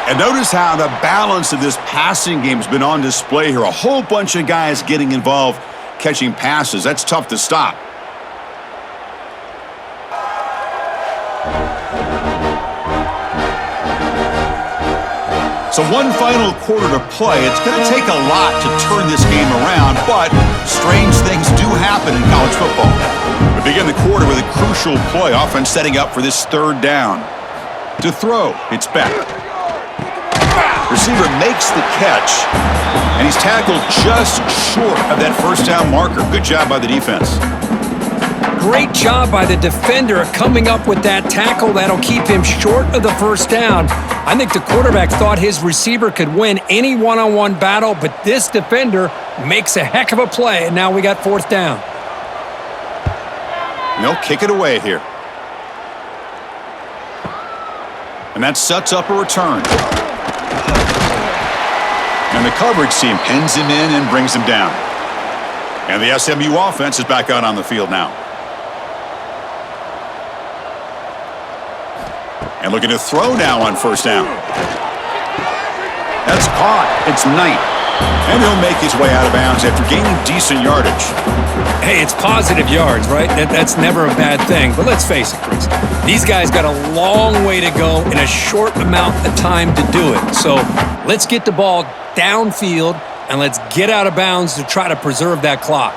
And notice how the balance of this passing game has been on display here. A whole bunch of guys getting involved, catching passes. That's tough to stop. So one final quarter to play. It's going to take a lot to turn this game around, but strange things do happen in college football. We begin the quarter with a crucial play. Offense setting up for this 3rd down. To throw, it's Beck. Receiver makes the catch, and he's tackled just short of that first down marker. Good job by the defense. Great job by the defender coming up with that tackle that'll keep him short of the first down. I think the quarterback thought his receiver could win any one-on-one battle, but this defender makes a heck of a play, and now we got 4th down. And they'll kick it away here. And that sets up a return. And the coverage team pins him in and brings him down. And the SMU offense is back out on the field now. And looking to throw now on first down. That's caught. It's Knight. And he'll make his way out of bounds after gaining decent yardage. Hey, it's positive yards, right? That's never a bad thing. But let's face it, Chris. These guys got a long way to go in a short amount of time to do it. So let's get the ball downfield and let's get out of bounds to try to preserve that clock.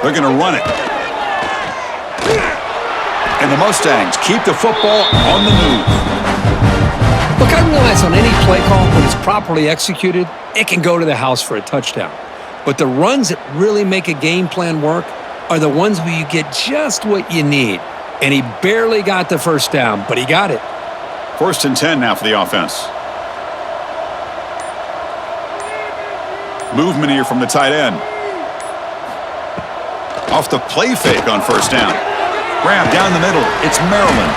They're going to run it. And the Mustangs keep the football on the move. Look, I realize on any play call, when it's properly executed, it can go to the house for a touchdown. But the runs that really make a game plan work are the ones where you get just what you need. And he barely got the first down, but he got it. 1st and 10 now for the offense. Movement here from the tight end. Off the play fake on first down. Grab down the middle. It's Maryland.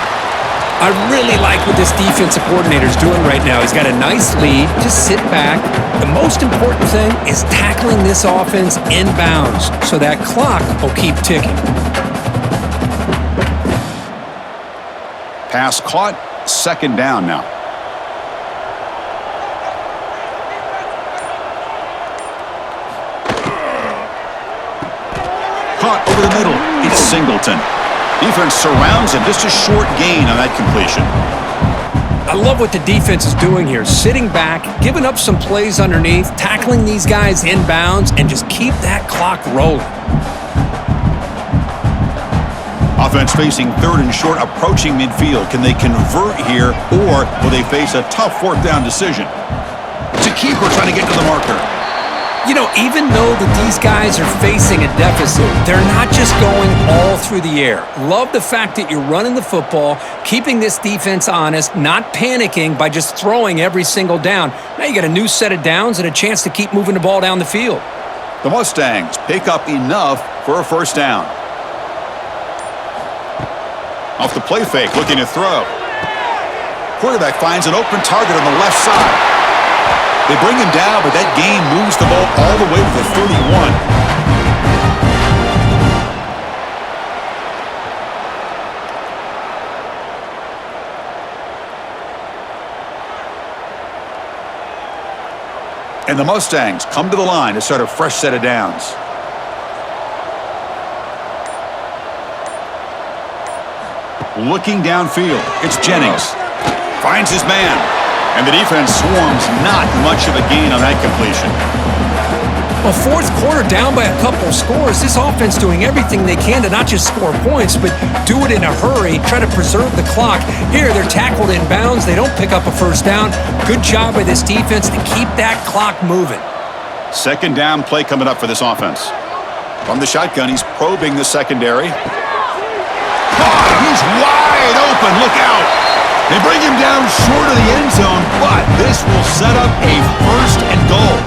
I really like what this defensive coordinator's doing right now. He's got a nice lead. Just sit back. The most important thing is tackling this offense in bounds so that clock will keep ticking. Pass caught. 2nd down now. Caught over the middle. It's Singleton. Defense surrounds him. Just a short gain on that completion. I love what the defense is doing here. Sitting back, giving up some plays underneath, tackling these guys in bounds, and just keep that clock rolling. Offense facing 3rd and short, approaching midfield. Can they convert here, or will they face a tough 4th down decision? It's a keeper trying to get to the marker. You know, even though that these guys are facing a deficit, they're not just going all through the air. Love the fact that you're running the football, keeping this defense honest, not panicking by just throwing every single down. Now you got a new set of downs and a chance to keep moving the ball down the field. The Mustangs pick up enough for a first down. Off the play fake, looking to throw. Quarterback finds an open target on the left side. They bring him down, but that gain moves the ball all the way to the 31. And the Mustangs come to the line to start a fresh set of downs. Looking downfield, it's Jennings. Finds his man. And the defense swarms. Not much of a gain on that completion. Well, 4th quarter down by a couple scores. This offense doing everything they can to not just score points, but do it in a hurry, try to preserve the clock. Here, they're tackled in bounds. They don't pick up a first down. Good job by this defense to keep that clock moving. 2nd down play coming up for this offense. From the shotgun, he's probing the secondary. Oh, he's wide open. Look out. They bring him down short of the end zone, but this will set up a 1st and goal.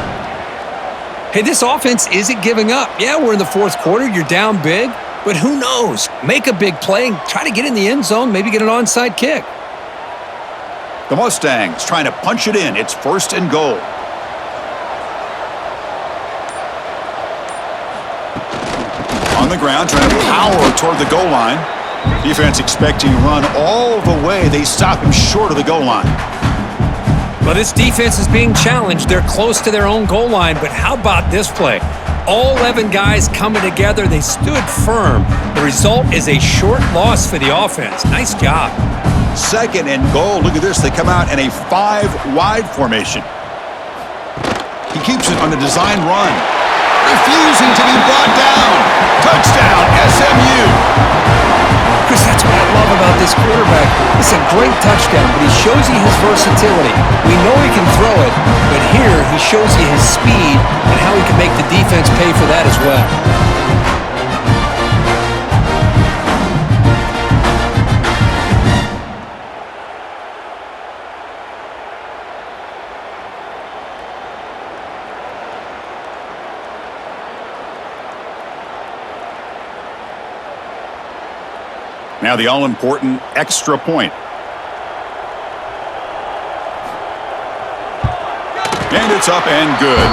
Hey, this offense isn't giving up. Yeah, we're in the 4th quarter. You're down big, but who knows? Make a big play, try to get in the end zone, maybe get an onside kick. The Mustangs trying to punch it in. It's 1st and goal. On the ground, trying to power toward the goal line. Defense expecting to run all the way. They stop him short of the goal line. Well, this defense is being challenged. They're close to their own goal line, but how about this play? All 11 guys coming together. They stood firm. The result is a short loss for the offense. Nice job. 2nd and goal. Look at this. They come out in a 5-wide formation. He keeps it on the design run. Refusing to be brought down. Touchdown, SMU. Chris, that's what I love about this quarterback. It's a great touchdown, but he shows you his versatility. We know he can throw it, but here he shows you his speed and how he can make the defense pay for that as well. Now the all-important extra point. And it's up and good.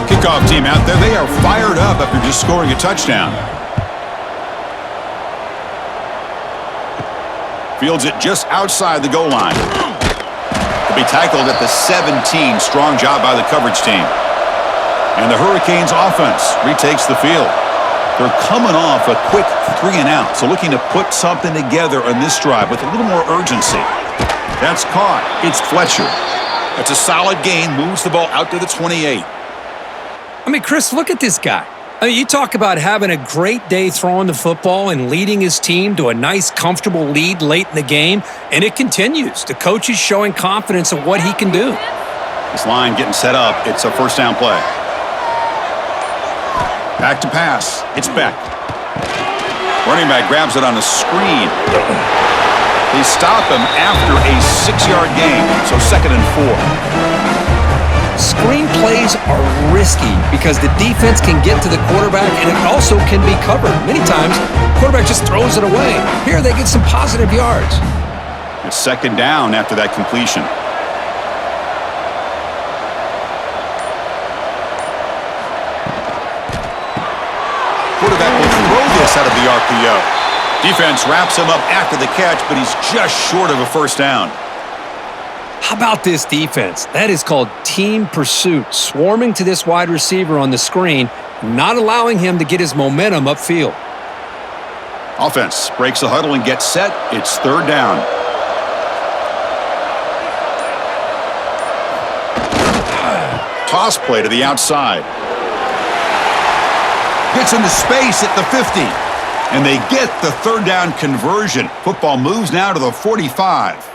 Kickoff team out there. They are fired up after just scoring a touchdown. Fields it just outside the goal line. To be tackled at the 17. Strong job by the coverage team. And the Hurricanes offense retakes the field. They're coming off a quick 3 and out, so looking to put something together on this drive with a little more urgency. That's caught. It's Fletcher. That's a solid gain. Moves the ball out to the 28. I mean, Chris, look at this guy. I mean, you talk about having a great day throwing the football and leading his team to a nice, comfortable lead late in the game, and it continues. The coach is showing confidence of what he can do. This line getting set up. It's a first down play. Back to pass. It's Beck. Running back grabs it on a screen. They stop him after a 6-yard gain, so 2nd and 4. Screen plays are risky because the defense can get to the quarterback and it also can be covered. Many times, the quarterback just throws it away. Here, they get some positive yards. It's 2nd down after that completion. Quarterback will throw this out of the RPO. Defense wraps him up after the catch, but he's just short of a first down. How about this defense? That is called team pursuit, swarming to this wide receiver on the screen, not allowing him to get his momentum upfield. Offense breaks the huddle and gets set. It's 3rd down. Toss play to the outside. Gets into space at the 50. And they get the 3rd down conversion. Football moves now to the 45.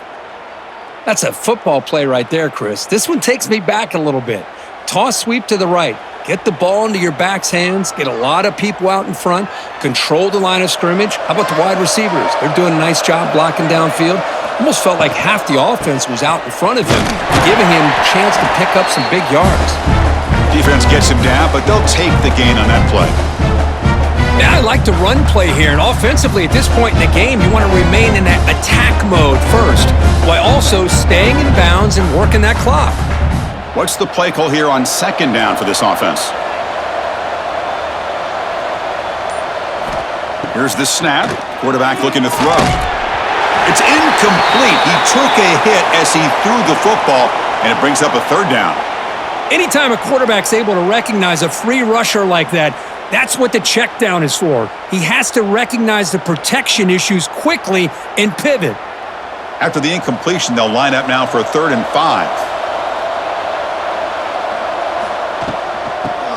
That's a football play right there, Chris. This one takes me back a little bit. Toss sweep to the right. Get the ball into your back's hands. Get a lot of people out in front. Control the line of scrimmage. How about the wide receivers? They're doing a nice job blocking downfield. Almost felt like half the offense was out in front of him, giving him a chance to pick up some big yards. Defense gets him down, but they'll take the gain on that play. Yeah, I like the run play here, and offensively at this point in the game, you want to remain in that attack mode first, while also staying in bounds and working that clock. What's the play call here on 2nd down for this offense? Here's the snap. Quarterback looking to throw. It's incomplete. He took a hit as he threw the football, and it brings up a 3rd down. Anytime a quarterback's able to recognize a free rusher like that, that's what the check down is for. He has to recognize the protection issues quickly and pivot. After the incompletion, they'll line up now for a 3rd and 5.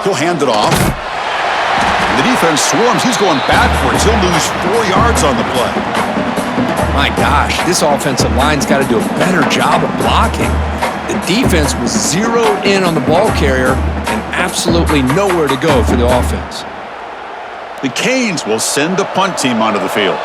He'll hand it off. And the defense swarms. He's going backwards. He'll lose 4 yards on the play. My gosh, this offensive line's got to do a better job of blocking. The defense was zeroed in on the ball carrier and absolutely nowhere to go for the offense. The Canes will send the punt team onto the field.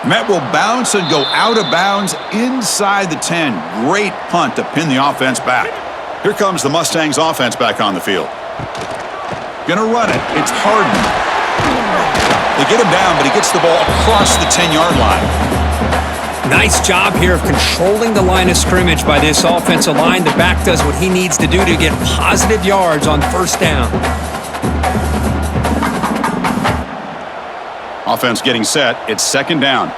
Met will bounce and go out of bounds inside the 10. Great punt to pin the offense back. Here comes the Mustangs offense back on the field. Gonna run it. It's Harden. They get him down, but he gets the ball across the 10-yard line. Nice job here of controlling the line of scrimmage by this offensive line. The back does what he needs to do to get positive yards on 1st down. Offense getting set. It's 2nd down.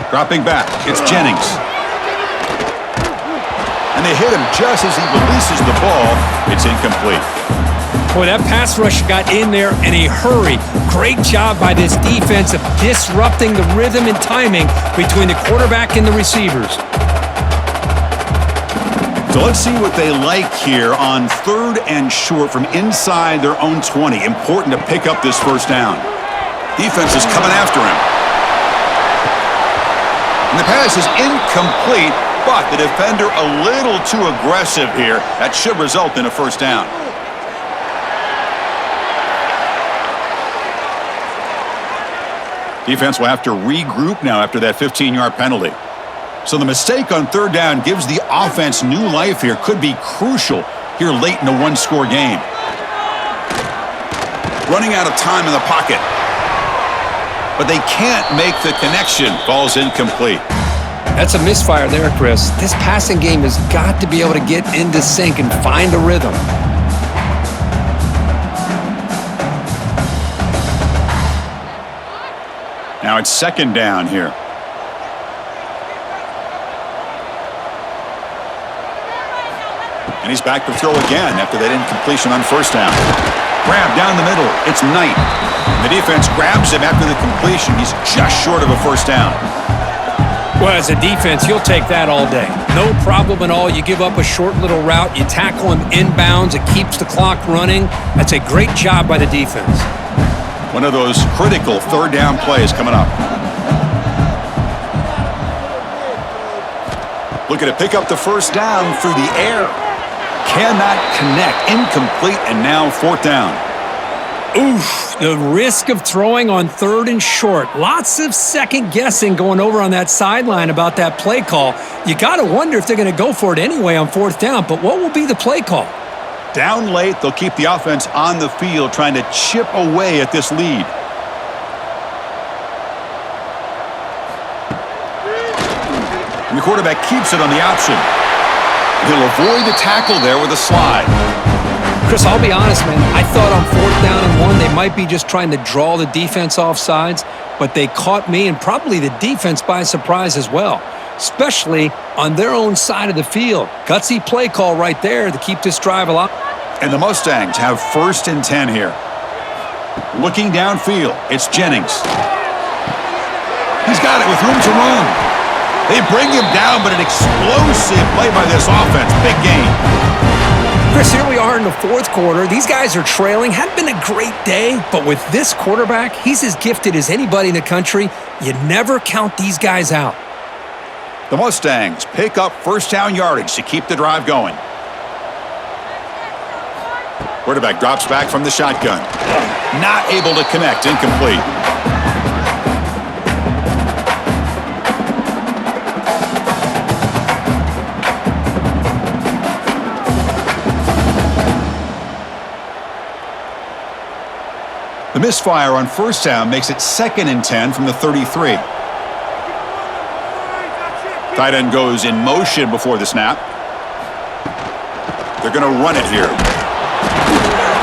Dropping back. It's Jennings. And they hit him just as he releases the ball. It's incomplete. Boy, that pass rush got in there in a hurry. Great job by this defense of disrupting the rhythm and timing between the quarterback and the receivers. So let's see what they like here on 3rd and short from inside their own 20. Important to pick up this 1st down. Defense is coming after him. And the pass is incomplete. but the defender a little too aggressive here. That should result in a first down. Defense will have to regroup now after that 15-yard penalty. So the mistake on third down gives the offense new life here. Could be crucial here late in a one-score game. Running out of time in the pocket. But they can't make the connection. Ball's incomplete. That's a misfire there, Chris. This passing game has got to be able to get into sync and find a rhythm. Now it's second down here. And he's back to throw again after that incompletion on first down. Grab down the middle. It's Knight. The defense grabs him after the completion. He's just short of a first down. Well, as a defense, you'll take that all day. No problem at all. You give up a short little route. You tackle him inbounds. It keeps the clock running. That's a great job by the defense. One of those critical third down plays coming up. Looking to pick up the first down through the air. Cannot connect. Incomplete, and now fourth down. Oof, the risk of throwing on third and short. Lots of second guessing going over on that sideline about that play call. You got to wonder if they're going to go for it anyway on fourth down, but what will be the play call? Down late, they'll keep the offense on the field trying to chip away at this lead. And the quarterback keeps it on the option. He'll avoid the tackle there with a slide. Chris, I'll be honest, man. I thought on fourth down and one, they might be just trying to draw the defense off sides, but they caught me and probably the defense by surprise as well, especially on their own side of the field. Gutsy play call right there to keep this drive alive. And the Mustangs have first and 10 here. Looking downfield, it's Jennings. He's got it with room to run. They bring him down, but an explosive play by this offense. Big game. Chris, here we are in the fourth quarter. These guys are trailing. Hadn't been a great day, but with this quarterback, he's as gifted as anybody in the country. You never count these guys out. The Mustangs pick up first down yardage to keep the drive going. Quarterback drops back from the shotgun. Not able to connect. Incomplete. The misfire on first down makes it second and 10 from the 33. Tight end goes in motion before the snap. They're going to run it here.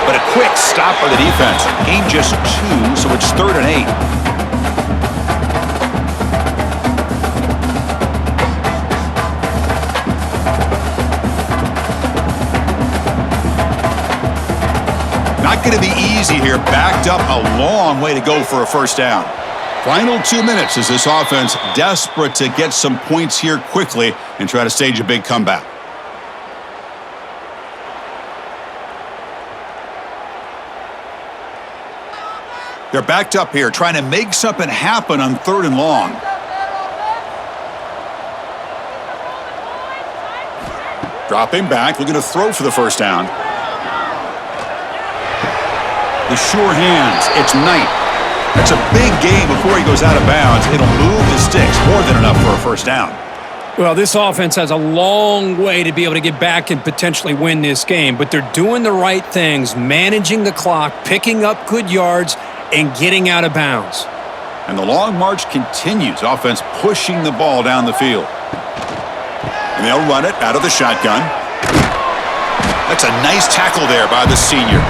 But a quick stop by the defense. Gain just 2, so it's third and 8. Not going to be easy here. Backed up a long way to go for a first down. Final 2 minutes as this offense desperate to get some points here quickly and try to stage a big comeback. They're backed up here trying to make something happen on third and long. Dropping back, looking to throw for the first down. The sure hands, it's Knight. That's a big gain before he goes out of bounds. It'll move the sticks, more than enough for a first down. Well, this offense has a long way to be able to get back and potentially win this game, but they're doing the right things, managing the clock, picking up good yards, and getting out of bounds. And the long march continues. Offense pushing the ball down the field. And they'll run it out of the shotgun. That's a nice tackle there by the senior.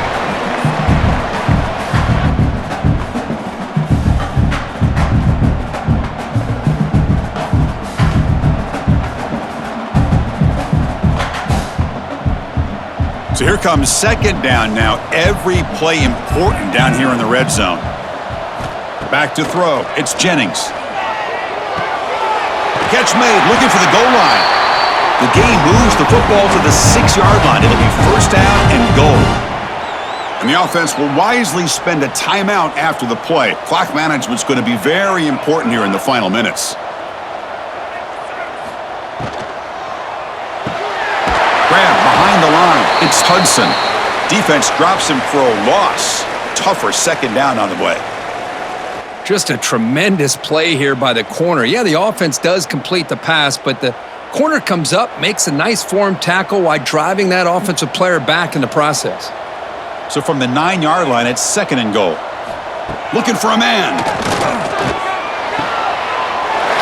So here comes second down now. Every play important down here in the red zone. Back to throw. It's Jennings. Catch made, looking for the goal line. The game moves the football to the 6-yard line. It'll be first down and goal. And the offense will wisely spend a timeout after the play. Clock management's going to be very important here in the final minutes. It's Hudson. Defense drops him for a loss. Tougher second down on the way. Just a tremendous play here by the corner. Yeah, the offense does complete the pass, but the corner comes up, makes a nice form tackle while driving that offensive player back in the process. So from the 9-yard line, it's 2nd and goal. Looking for a man.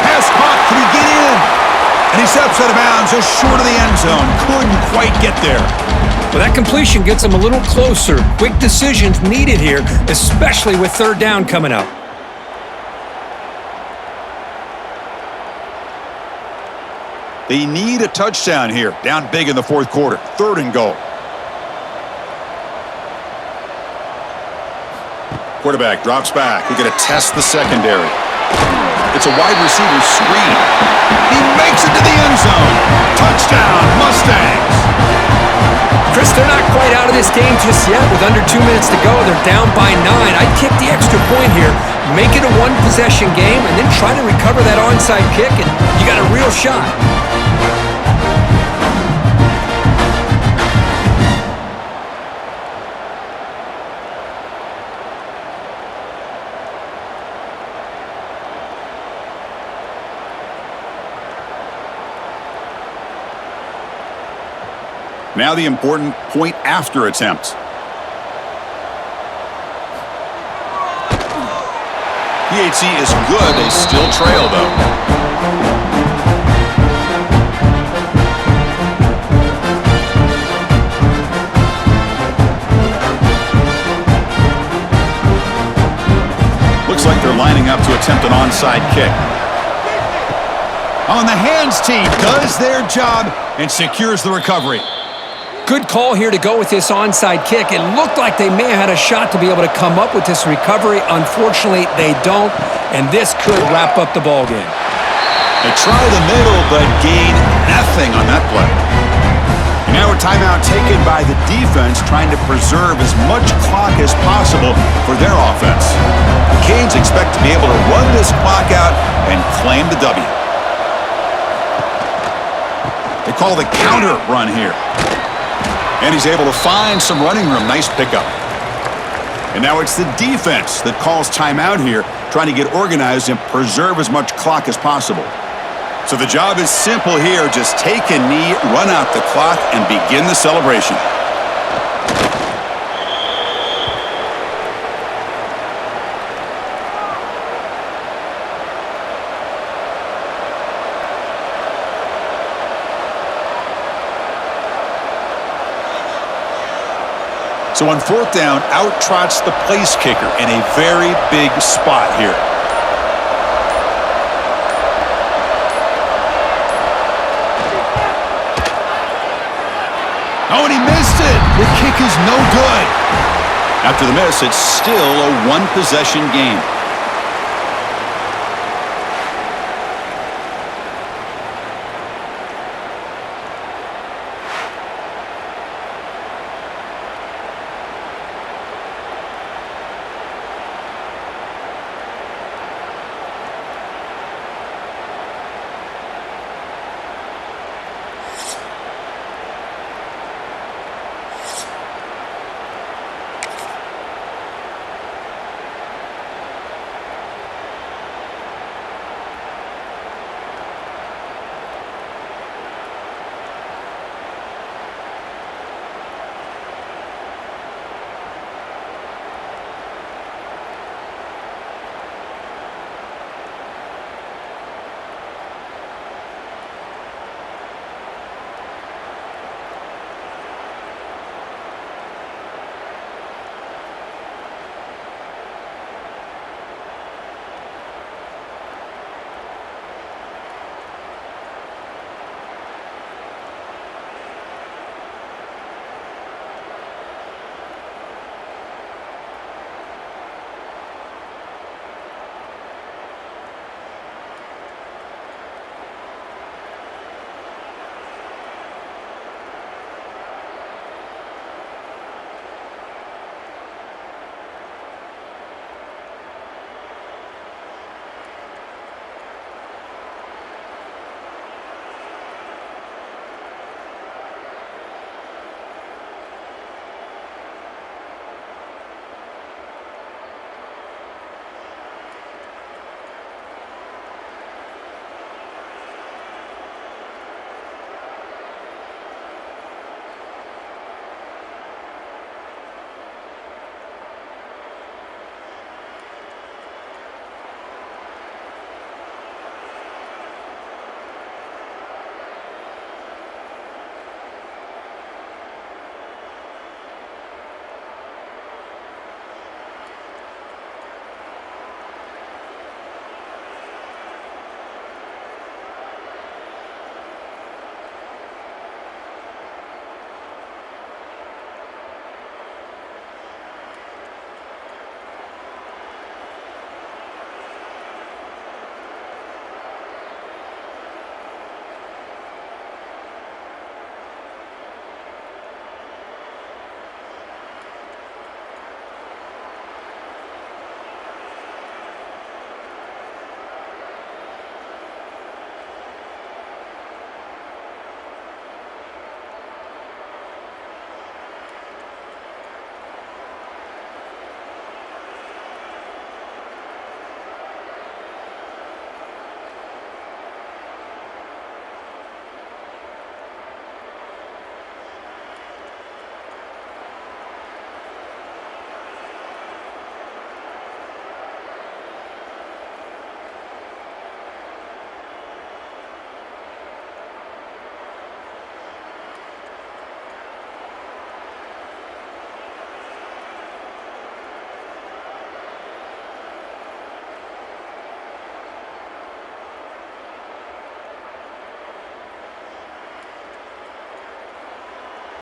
Pass caught. Can he get in? And he steps out of bounds just short of the end zone. Couldn't quite get there. Well, that completion gets him a little closer. Quick decisions needed here, especially with 3rd down coming up. They need a touchdown here. Down big in the 4th quarter. 3rd and goal. Quarterback drops back. We're going to test the secondary. It's a wide receiver screen. He makes it to the end zone. Touchdown, Mustangs. Chris, they're not quite out of this game just yet. With under 2 minutes to go, they're down by 9. I'd kick the extra point here, make it a one-possession game, and then try to recover that onside kick, and you got a real shot. Now the important point after attempt. PHC is good. They still trail, though. Looks like they're lining up to attempt an onside kick. On the hands team does their job and secures the recovery. Good call here to go with this onside kick. It looked like they may have had a shot to be able to come up with this recovery. Unfortunately, they don't, and this could wrap up the ball game. They try the middle, but gain nothing on that play. And now a timeout taken by the defense, trying to preserve as much clock as possible for their offense. The Canes expect to be able to run this clock out and claim the W. They call the counter run here. And he's able to find some running room. Nice pickup. And now it's the defense that calls timeout here, trying to get organized and preserve as much clock as possible. So the job is simple here. Just take a knee, run out the clock, and begin the celebration. So on 4th down, out trots the place kicker in a very big spot here. Oh, and he missed it. The kick is no good. After the miss, it's still a one-possession game.